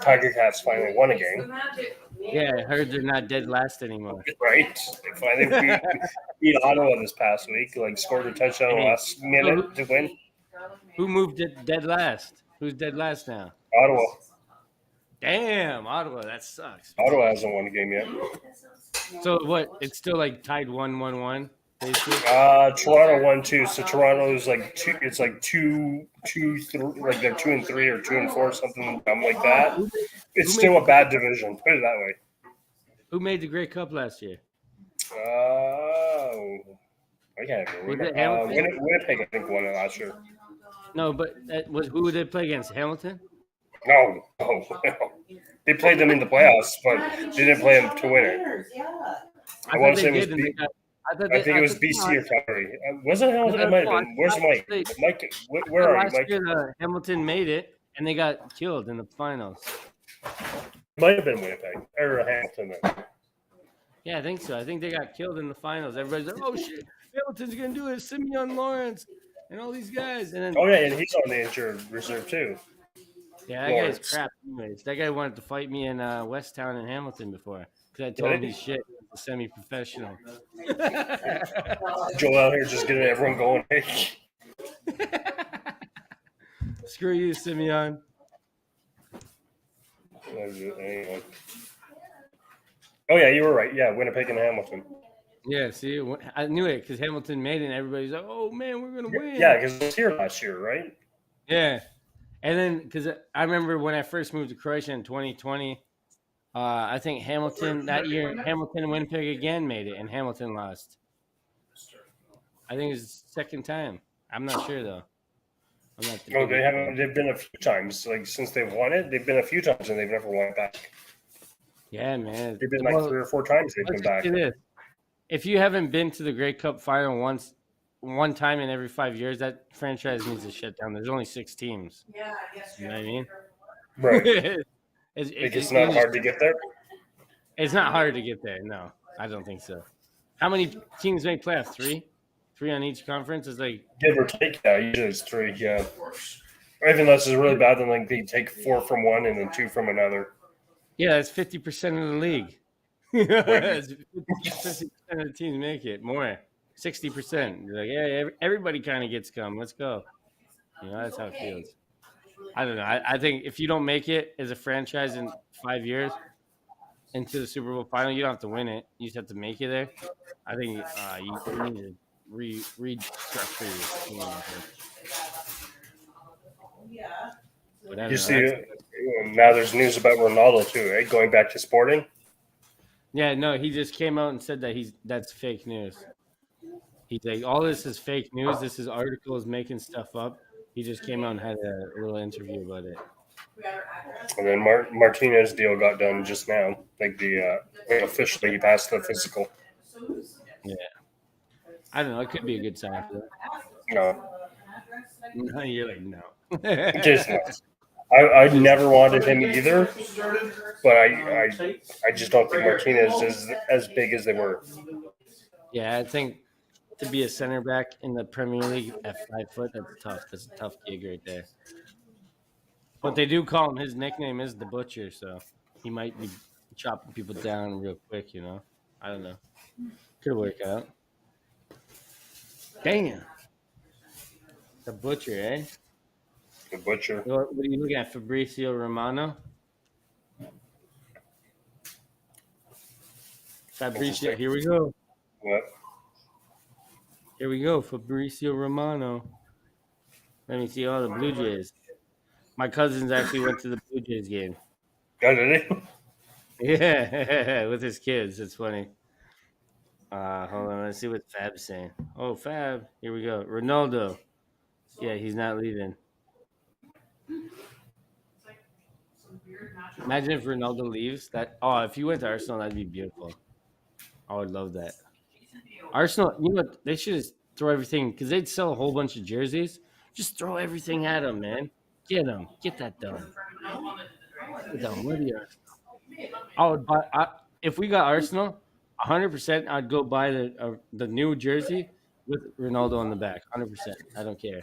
Tiger Cats finally won a game, Yeah, I heard they're not dead last anymore. right? They finally beat Ottawa this past week. Like scored a touchdown in the Hey, last minute to win. Who moved it dead last? Who's dead last now? Ottawa. Damn, Ottawa. That sucks. Ottawa hasn't won a game yet. So what? It's still like tied 1-1-1, basically. Toronto 1-2. So Toronto is like two. It's like 2-3. Like they're 2-3 or 2-4, something like that. It's still a bad division. Put it that way. Who made the Grey Cup last year? I can't Was remember. it Hamilton? Winnipeg, I think, won it last year. No, but who did they play against? Hamilton? No. They played them in the playoffs, but they didn't play them to win it. I want to say it was. I think it was BC or Calgary. Was it Hamilton? It might have been. Where's Mike? Mike, where are you, Last Mike? year, Hamilton made it, and they got killed in the finals. Might have been Winnipeg or Hamilton. Then. Yeah, I think so. I think they got killed in the finals. Everybody's like, "Oh shit, Hamilton's gonna do it." Simeon Lawrence and all these guys, and then Oh yeah, and he's on the injured reserve too. yeah, that Lawrence. guy's crap. Anyways, that guy wanted to fight me in Westtown and Hamilton before because I told him he's shit, he's a semi-professional. Joel out here just getting everyone going. Screw you, Simeon. Anyway. Oh yeah, you were right. Yeah, Winnipeg and Hamilton. Yeah, see, I knew it because Hamilton made it, and everybody's like, "Oh man, we're gonna win." Yeah, because it was here last year, right? Yeah, and then because I remember when I first moved to Croatia in 2020, I think Hamilton that year, Hamilton and Winnipeg again made it, and Hamilton lost. I think it's the second time. I'm not sure though. I'm not. Oh, they haven't. They've been a few times. Like since they've won it, they've been a few times, and they've never won it back. Yeah, man. They've been like 3 or 4 times. They've been back. If you haven't been to the Grey Cup final one time in every 5 years, that franchise needs to shut down. There's only 6 teams. Yeah, I guess. You know what I mean? Right. It's not hard to get there. It's not hard to get there. No, I don't think so. How many teams make playoffs? 3? 3 on each conference is like Give or take. Yeah, usually it's 3. Yeah. Or even unless it's really bad, then like they take 4 from one and then 2 from another. yeah, that's 50% of the league. 50% of the teams make it. More, 60%. You're like, yeah, everybody kind of gets come. Let's go. That's how it feels. I don't know. I think if you don't make it as a franchise in 5 years into the Super Bowl final, you don't have to win it. You just have to make it there. I think you need to restructure your team. Yeah. You see, now there's news about Ronaldo too, right? Going back to sporting. Yeah, no, he just came out and said that that's fake news. He's like, all this is fake news. This is articles making stuff up. He just came out and had a little interview about it. And then Martinez deal got done just now. Like officially he passed the physical. Yeah. I don't know. It could be a good sign for that. No, You're like, no. just no. I never wanted him either, but I just don't think Martinez is as big as they were. Yeah, I think to be a center back in the Premier League at 5 foot, that's tough. That's a tough gig right there. But they do call him. His nickname is the Butcher, so he might be chopping people down real quick. I don't know. Could work out. Damn. The Butcher, eh? The Butcher. What are you looking at, Fabrizio Romano? Fabrizio, here we go. What? Here we go, Fabrizio Romano. Let me see all the Blue Jays. My cousins actually went to the Blue Jays game. Oh, did he? Yeah, with his kids. It's funny. Hold on, let's see what Fab's saying. Oh, Fab, here we go. Ronaldo. Yeah, he's not leaving. Imagine if Ronaldo leaves. If he went to Arsenal, that'd be beautiful. I would love that. Arsenal, you know what? They should just throw everything because they'd sell a whole bunch of jerseys. Just throw everything at them, man. Get them. Get that done. Get done. What are you? I would buy. If we got Arsenal, 100%, I'd go buy the new jersey with Ronaldo on the back. 100%. I don't care.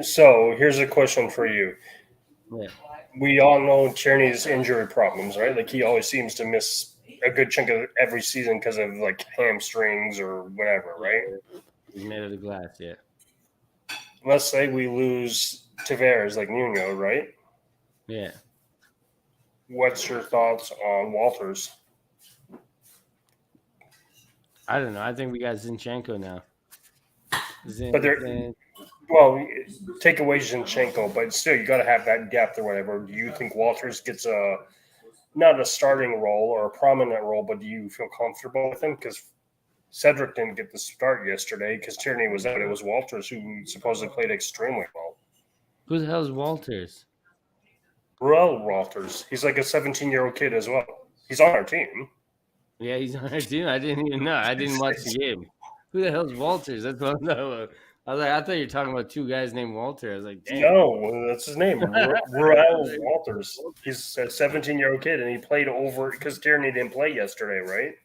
So here's a question for you. Yeah. We all know Tierney's injury problems, right? Like he always seems to miss a good chunk of every season because of like hamstrings or whatever, right? He's made of the glass, yeah. Let's say we lose Tavares like Nuno, right? Yeah. What's your thoughts on Walters? I don't know. I think we got Zinchenko now. But well, take away Zinchenko, but still, you got to have that depth or whatever. Do you think Walters gets not a starting role or a prominent role, but do you feel comfortable with him? Because Cedric didn't get the start yesterday because Tierney was out. It was Walters who supposedly played extremely well. Who the hell is Walters? Walters. He's like a 17-year-old kid as well. He's on our team. Yeah, he's on our team. I didn't even know. I didn't watch the game. Who the hell's Walters? That's what I'm talking about. I thought you were talking about two guys named Walter. I was like, damn. No, that's his name. Walters. He's a 17-year-old kid, and he played over because Tierney didn't play yesterday, right?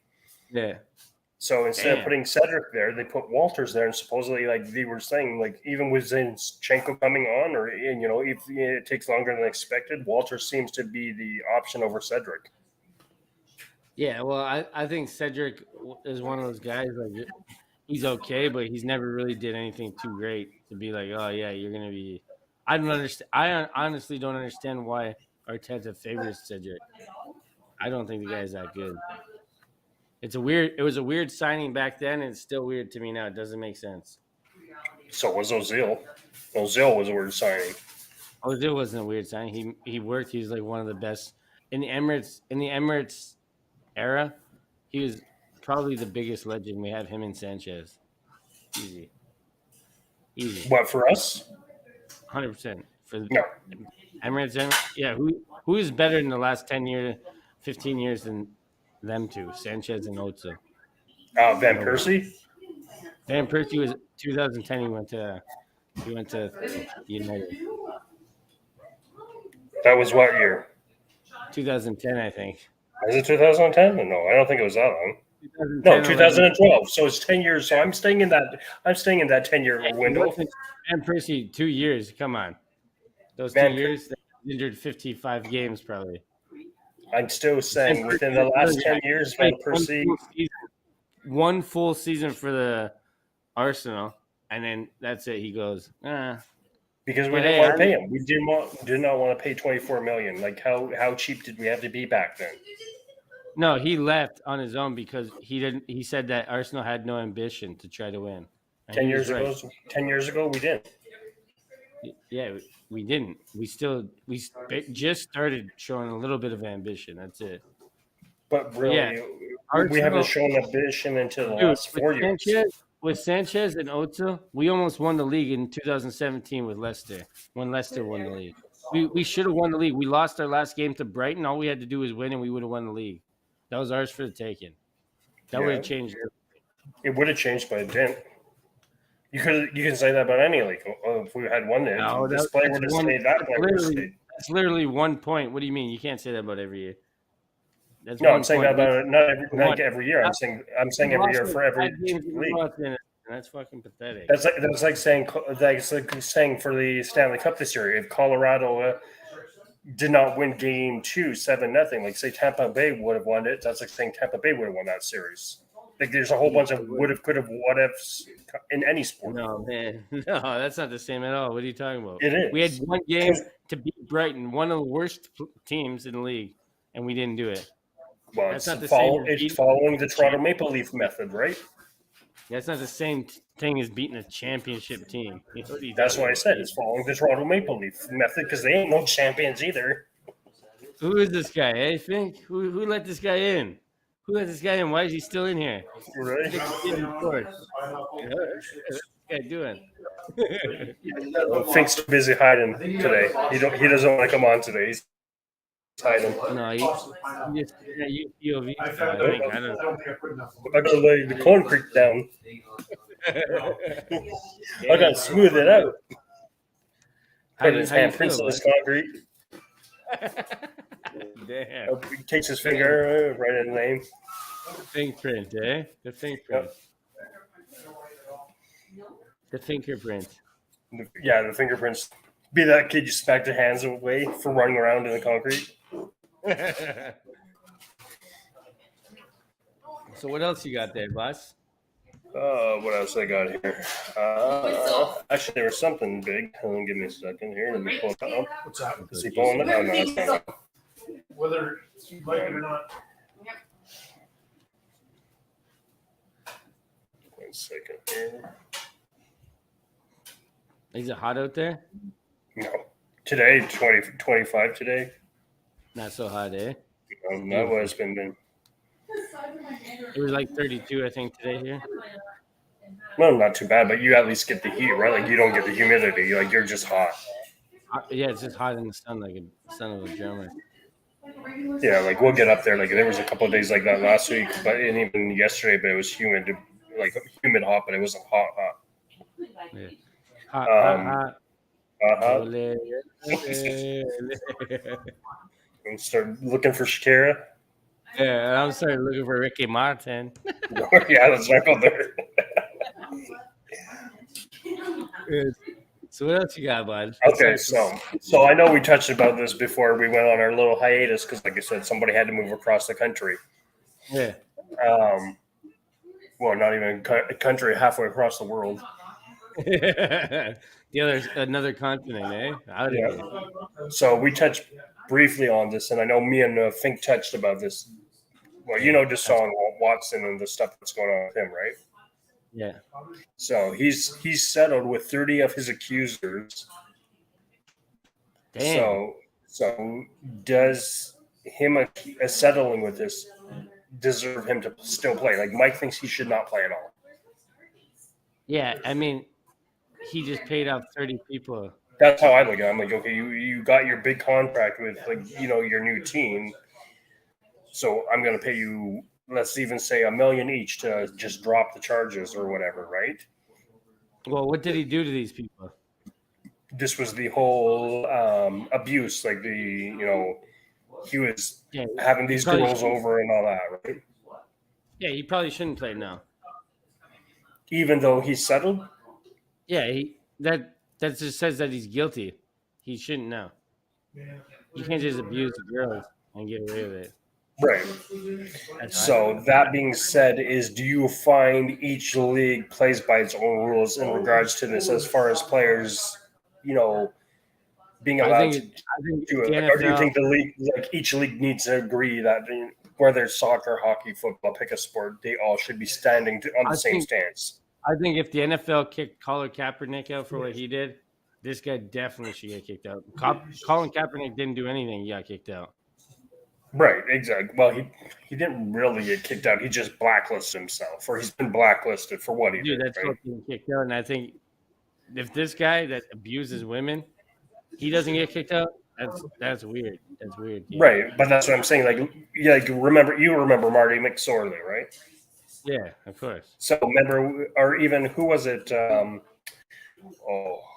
Yeah. So instead of putting Cedric there, they put Walters there, and supposedly, like they were saying, like even with Zinchenko coming on, or if it takes longer than expected, Walters seems to be the option over Cedric. Yeah, well, I think Cedric is one of those guys, like, he's okay, but he's never really did anything too great to be like, oh, yeah, you're going to be – I don't understand. I honestly don't understand why Arteta favors Cedric. I don't think the guy's that good. It was a weird signing back then, and it's still weird to me now. It doesn't make sense. So was Ozil. Ozil was a weird signing. Ozil wasn't a weird signing. He worked. He was like one of the best in the Emirates era. He was probably the biggest legend. We have him and Sanchez. Easy. What, for us? 100% for No. Emirates. Yeah, who is better in the last 10 years, 15 years than them two, Sanchez and Ozil? Van Persie? Van Persie was 2010. He went to United. That was what year? 2010, I think. Is it 2010? No, I don't think it was that long. No, 2012. So it's 10 years. So I'm staying in that 10-year window. Van Persie, 2 years. Come on, those 2 years, they injured 55 games probably. I'm still saying within the last 10 years, Van Persie. One full season for the Arsenal, and then that's it. He goes, Because we didn't want to pay him. We did not want to pay $24 million. Like how cheap did we have to be back then? No, he left on his own because he didn't. He said that Arsenal had no ambition to try to win. And 10 years ago, 10 years ago, we didn't. Yeah, we didn't. We just started showing a little bit of ambition. That's it. But really, we haven't shown ambition until the last 4 years. With Sanchez and Ozil, we almost won the league in 2017 with Leicester, when Leicester won the league. We should have won the league. We lost our last game to Brighton. All we had to do was win, and we would have won the league. That was ours for the taking. That would have changed everything. It would have changed, but it didn't. You can say that about any league. If we had won it, this player would have stayed. That player would have stayed. That's literally 1 point. What do you mean? You can't say that about every year. I'm saying that about not every year. I'm saying every year for every league. That's fucking pathetic. That's like saying for the Stanley Cup this year. If Colorado did not win Game 2, 7-0, like say Tampa Bay would have won it, that's like saying Tampa Bay would have won that series. Like there's a whole bunch of would have, could have, what ifs in any sport. No, man, no, that's not the same at all. What are you talking about? It is. We had one game to beat Brighton, one of the worst teams in the league, and we didn't do it. Well, it's following the Toronto Maple Leaf method, right? That's not the same thing as beating a championship team. That's why I said it's following the Toronto Maple Leaf method because they ain't no champions either. Who is this guy? Hey, Fink? Who let this guy in? Who let this guy in? Why is he still in here? Right? What's this guy doing? Fink's too busy hiding today. He doesn't want to come on today. He's hiding. No, he just UPOV. I think. I don't know. I gotta lay the Corn Creek down. I gotta smooth it out. Put his handprints on this concrete. Damn. He takes his finger, write in the name. Fingerprint, eh? The fingerprint. The fingerprint. Yeah, the fingerprints. Be that kid you smacked your hands away for running around in the concrete. So what else you got there, boss? What else I got here? Actually, there was something big. Hold on, give me a second here. Let me pull it up. What's that? Is he pulling it? Oh, no, it's not. Whether you like it or not. 1 second here. Is it hot out there? No. Today, 25 today. Not so hot, eh? That was been. It was like 32, I think, today here. Well, not too bad, but you at least get the heat, right? Like you don't get the humidity. Like you're just hot. Yeah, it's just hot in the sun, like a son of a drummer. Yeah, like we'll get up there. Like there was a couple of days like that last week, and even yesterday, but it was humid, like humid hot, but it wasn't hot. Yeah. Hot. Uh-huh. Ole, ole. And start looking for Shakira. Yeah, and I'm starting looking for Ricky Martin. Yeah, let's circle there. So what else you got, bud? Okay, so I know we touched about this before we went on our little hiatus because, like I said, somebody had to move across the country. Yeah. Well, not even a country, halfway across the world. Another continent, eh? Yeah. So we touched briefly on this, and I know me and Fink touched about this. Well, you know Deshaun Watson and the stuff that's going on with him, right? Yeah. So he's settled with 30 of his accusers. Damn. So does him settling with this deserve him to still play? Like Mike thinks he should not play at all. Yeah, I mean, he just paid off 30 people. That's how I look at it. I'm like, okay, you got your big contract with your new team. So I'm going to pay you, let's even say $1 million each to just drop the charges or whatever, right? Well, what did he do to these people? This was the whole abuse, like he was having these girls over and all that, right? Yeah, he probably shouldn't play now. Even though he's settled? Yeah, that just says that he's guilty. He shouldn't now. You can't just abuse the girls and get away with it. Right. So that being said, do you find each league plays by its own rules in regards to this, as far as players, being allowed to do it? Or do you think the league, like each league, needs to agree that whether it's soccer, hockey, football, pick a sport, they all should be standing on the same stance? I think if the NFL kicked Colin Kaepernick out for what he did, this guy definitely should get kicked out. Colin Kaepernick didn't do anything; he got kicked out. Right, exactly. Well, he didn't really get kicked out. He just blacklisted himself, or he's been blacklisted for what he did. That's what getting kicked out. And I think if this guy that abuses women, he doesn't get kicked out, that's weird. That's weird. Yeah. Right, but that's what I'm saying. Like remember Marty McSorley, right? Yeah, of course. So remember, or even who was it?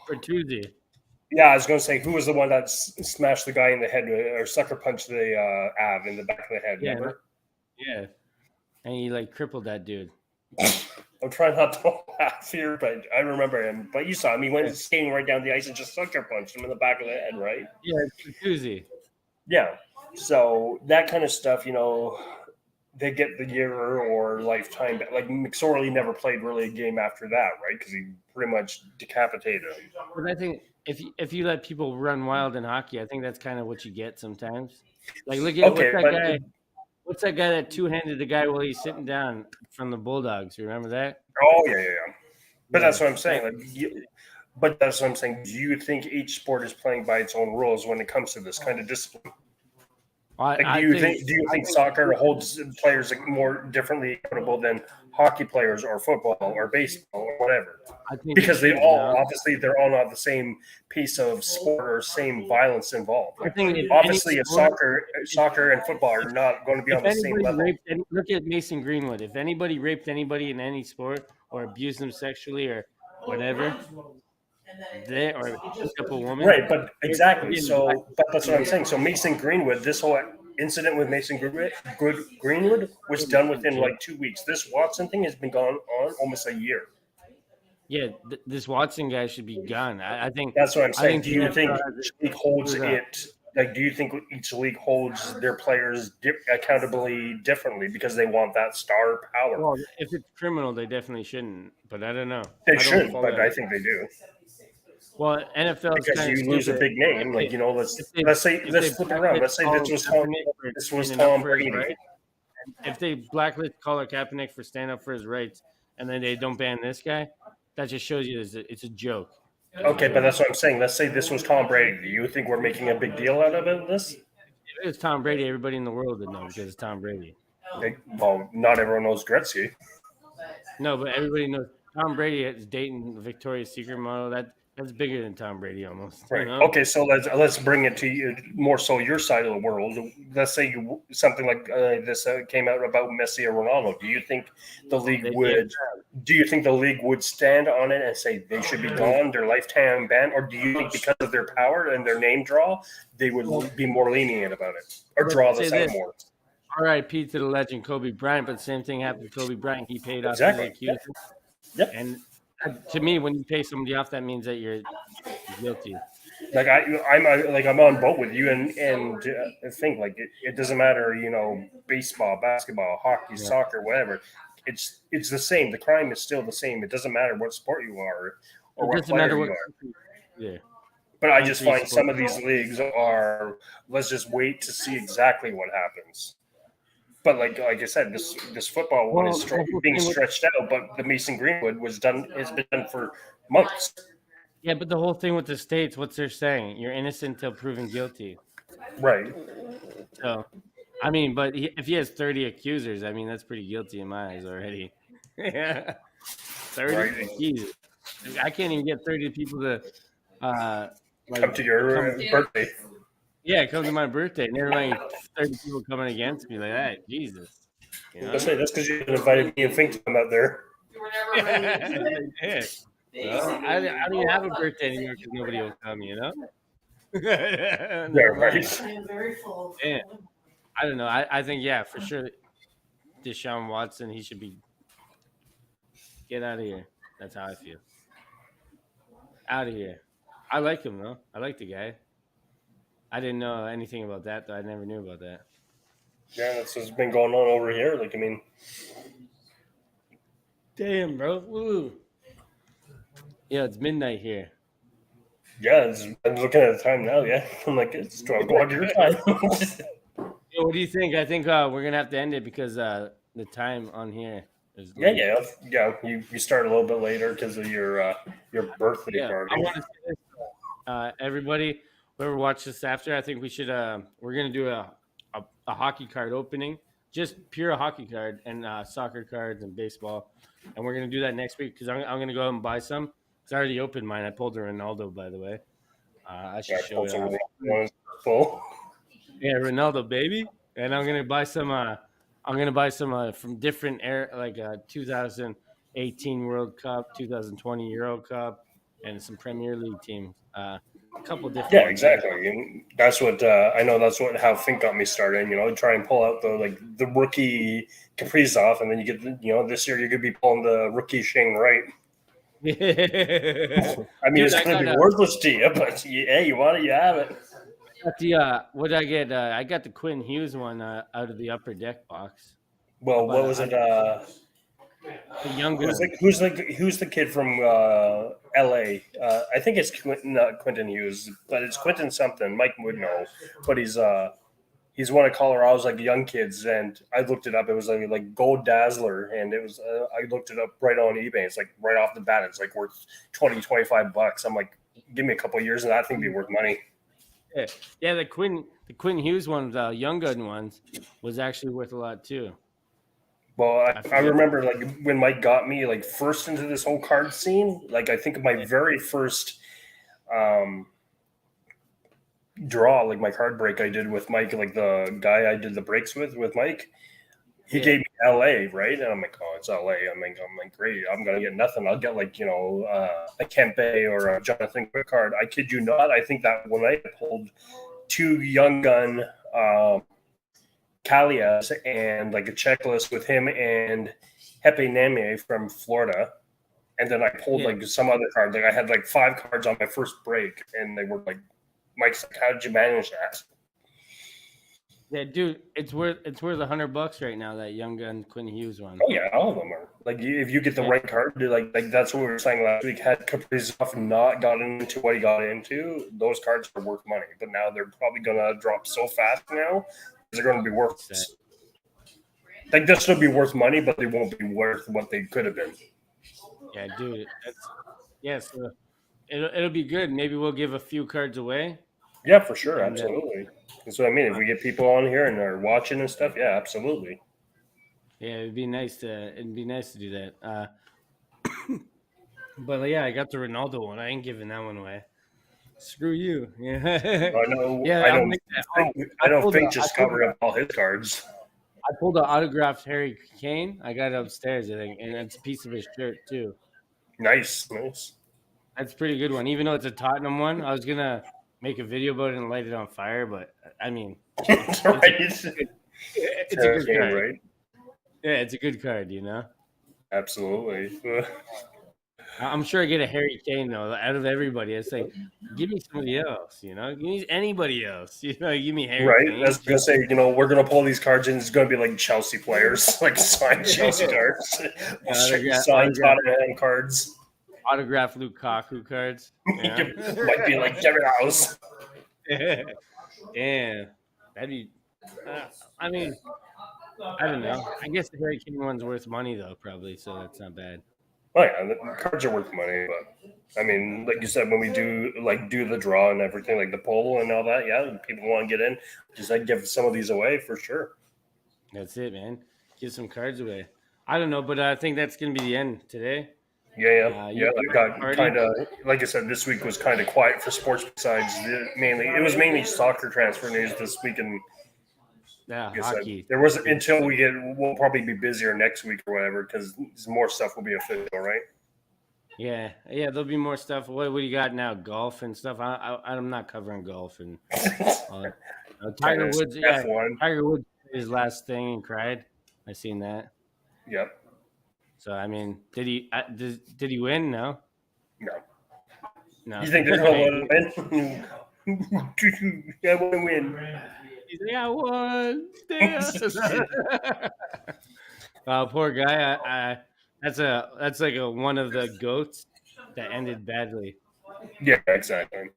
Bertuzzi. Yeah, I was going to say, who was the one that smashed the guy in the head or sucker punched the Av in the back of the head? Remember? Yeah. And he crippled that dude. I'm trying not to laugh here, but I remember him. But you saw him. He went skating right down the ice and just sucker punched him in the back of the head, right? Yeah, Bertuzzi. Yeah. So that kind of stuff, they get the year or lifetime. Like McSorley never played really a game after that, right? Because he pretty much decapitated him. But I think if you let people run wild in hockey, I think that's kind of what you get sometimes. Like look at what's that guy that two-handed the guy while he's sitting down from the Bulldogs? You remember that? Oh yeah. But that's what I'm saying. But that's what I'm saying. Do you think each sport is playing by its own rules when it comes to this kind of discipline? Well, Like, do you think soccer holds players like, more differently accountable than hockey players or football or baseball or whatever? I think Because they should, all obviously they're all not the same piece of sport or same violence involved. I Like, think if any obviously, if sport, soccer and football are not going to be if on the same anybody level. raped, look at Mason Greenwood. If anybody raped anybody in any sport or abused them sexually or whatever, they or picked up a woman, Right, but exactly. they're getting black. So, but that's what I'm saying. So Mason Greenwood, this whole incident with Mason Greenwood was done within like 2 weeks. This Watson thing has been going on almost a year. Yeah, this Watson guy should be gone. I think That's what I'm I saying. think Do you the think NFL has each league holds screwed up. it? Like, do you think each league holds their players accountably differently because they want that star power? Well, if it's criminal, they definitely shouldn't. But I don't know. They I don't should, follow but that. I think they do Well, NFL is because kind of you lose a stupid. big name. Like, you know, let's If they- let's say if let's they flip it around. Let's say blacklist this was Colin Tom. Kaepernick for This was standing up Tom for his Brady. rights, if they blacklist Colin Kaepernick for standing up for his rights, and then they don't ban this guy, that just shows you it's a joke. Okay, but that's what I'm saying. Let's say this was Tom Brady. Do you think we're making a big deal out of this? If it was Tom Brady, everybody in the world would know because it's Tom Brady. Well, not everyone knows Gretzky. No, but everybody knows Tom Brady is dating the Victoria's Secret model. That's bigger than Tom Brady almost. Right. You know? Okay, so let's bring it to you more so your side of the world. Let's say something like this came out about Messi or Ronaldo. Do you think the league would? Do you think the league would stand on it and say they should be gone, their lifetime ban, or do you think because of their power and their name draw, they would be more lenient about it or draw this out more? R.I.P. to the legend Kobe Bryant, but the same thing happened to Kobe Bryant. He paid off Exactly. his accusers. Yep. And to me, when you pay somebody off, that means that you're guilty. Like I'm on boat with you and think like it doesn't matter, you know, baseball, basketball, hockey, soccer, whatever. It's the same. The crime is still the same. It doesn't matter what sport you are or what player you are. Yeah. But I just find some of these leagues are let's just wait to see exactly what happens. But like I said, this football one is being stretched out. But the Mason Greenwood has been done for months. Yeah, but the whole thing with the states, what's they're saying? You're innocent until proven guilty. Right. So, I mean, but if he has 30 accusers, I mean, that's pretty guilty in my eyes already. Yeah. 30 accusers. I can't even get 30 people to come to your birthday. Yeah, come to my birthday. Never mind 30 people coming against me like that. Jesus. You know? That's because you invited me and Fink to come out there. You were never ready. Yeah. Well, I don't even have a birthday anymore because nobody will come, you know? Yeah, right. Yeah. I don't know. I think, yeah, for sure, Deshaun Watson, he should be – get out of here. That's how I feel. Out of here. I like him, though. I like the guy. I didn't know anything about that, though. I never knew about that. Yeah, that's what's been going on over here. Like, I mean, damn, bro. Woo. Yeah, it's midnight here. Yeah, I'm looking at the time now. Yeah, I'm like, it's 12 o'clock your time. Yo, what do you think? I think we're gonna have to end it because the time on here is. Yeah. You start a little bit later because of your birthday party. I want to say this, everybody. Whoever watched this after, I think we should. We're gonna do a hockey card opening, just pure hockey card and soccer cards and baseball, and we're gonna do that next week because I'm gonna go out and buy some. I already opened mine. I pulled a Ronaldo, by the way. I should show you. Full. Yeah, Ronaldo, baby. And I'm gonna buy some. I'm gonna buy some from different 2018 World Cup, 2020 Euro Cup, and some Premier League teams. A couple different. Yeah, exactly. And that's what I know. That's how Fink got me started. You know, try and pull out the rookie Kaprizov, and then you get this year you're gonna be pulling the rookie Shane Wright. I mean, it's going to be worthless to you, but hey, you want it, you have it. What did I get? I got the Quinn Hughes one out of the upper deck box. Well, what was it? The young guy. Who's the kid from L.A.? I think it's not Quentin Hughes, but it's Quentin something. Mike would know, but he's one of Colorado's young kids, and I looked it up. It was like Gold Dazzler, and it was I looked it up right on eBay. It's right off the bat, it's worth $20-25. I'm like, give me a couple of years, and that thing be worth money. Yeah, the Quinn Hughes one, the Young Gun ones, was actually worth a lot too. Well, I forget. remember like when Mike got me like first into this whole card scene. Like I think my very first draw, like my card break I did with Mike, like the guy I did the breaks with Mike. He gave me LA, right? And I'm like, oh, it's LA. I'm like, great. I'm gonna get nothing. I'll get like a Kempe or a Jonathan Quick card. I kid you not. I think that when I pulled 2 Young Gun Kalias and like a checklist with him and Hepe Neme from Florida. And then I pulled like some other card. Like I had like 5 cards on my first break, and they were like, Mike's like, how did you manage that? Yeah, dude, it's worth $100 right now. That Young Gun Quinn Hughes one. Oh yeah, all of them are. Like if you get the right card, dude, like that's what we were saying last week. Had Kaprizov not gotten into what he got into, those cards are worth money. But now they're probably gonna drop so fast now, they're gonna be worth. Like they'll still be worth money, but they won't be worth what they could have been. Yeah, dude. So it'll be good. Maybe we'll give a few cards away. Yeah, for sure, absolutely. That's what I mean. If we get people on here and are watching and stuff, yeah, absolutely. Yeah, it'd be nice to do that. But yeah, I got the Ronaldo one. I ain't giving that one away. Screw you. Yeah. I know. Yeah, I don't think just cover up all his cards. I pulled an autographed Harry Kane. I got it upstairs, I think, and it's a piece of his shirt too. Nice. That's a pretty good one. Even though it's a Tottenham one, I was gonna make a video about it and light it on fire, but I mean, it's a good card. Right? Yeah, it's a good card, you know. Absolutely. I'm sure I get a Harry Kane though. Out of everybody, it's like, give me somebody else, you know. Give me anybody else, you know. Give me Harry. Right. Kane. I was gonna say, we're gonna pull these cards and it's gonna be like Chelsea players, like signed Chelsea cards, signed Tottenham cards, autographed Lukaku cards. Yeah. Might be like David House. Yeah, that'd be. I mean, I don't know. I guess the Harry Kane one's worth money though, probably. So that's not bad. Oh yeah, the cards are worth money, but I mean, like you said, when we do the draw and everything, like the poll and all that, yeah, people want to get in, just give some of these away for sure. That's it, man. Give some cards away. I don't know, but I think that's gonna be the end today. Yeah. I got kind of, like I said, this week was kind of quiet for sports. Besides, it was mainly soccer transfer news this week, and hockey. There was until we'll probably be busier next week or whatever because more stuff will be official, right? Yeah. There'll be more stuff. What do you got now? Golf and stuff. I'm not covering golf and Tiger Woods. Yeah, Tiger Woods did his last thing and cried. I seen that. Yep. So I mean, did he win? No. You think they're going to win? I want to win. He's like, I won. Poor guy. That's like one of the goats that ended badly. Yeah, exactly.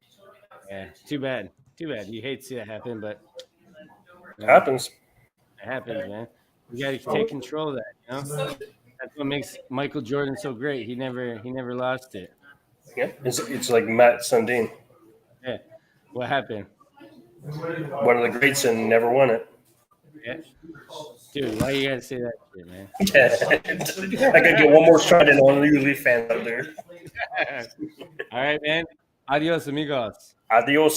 Yeah, too bad. You hate to see that happen, but it happens. It happens, man. You got to take control of that. You know, that's what makes Michael Jordan so great. He never lost it. Yeah, it's like Matt Sundin. Yeah, what happened? One of the greats and never won it. Yeah. Dude, why you gotta say that shit, man? Yeah. I gotta get one more shot in on the Leaf fans out there. All right, man. Adios, amigos. Adios.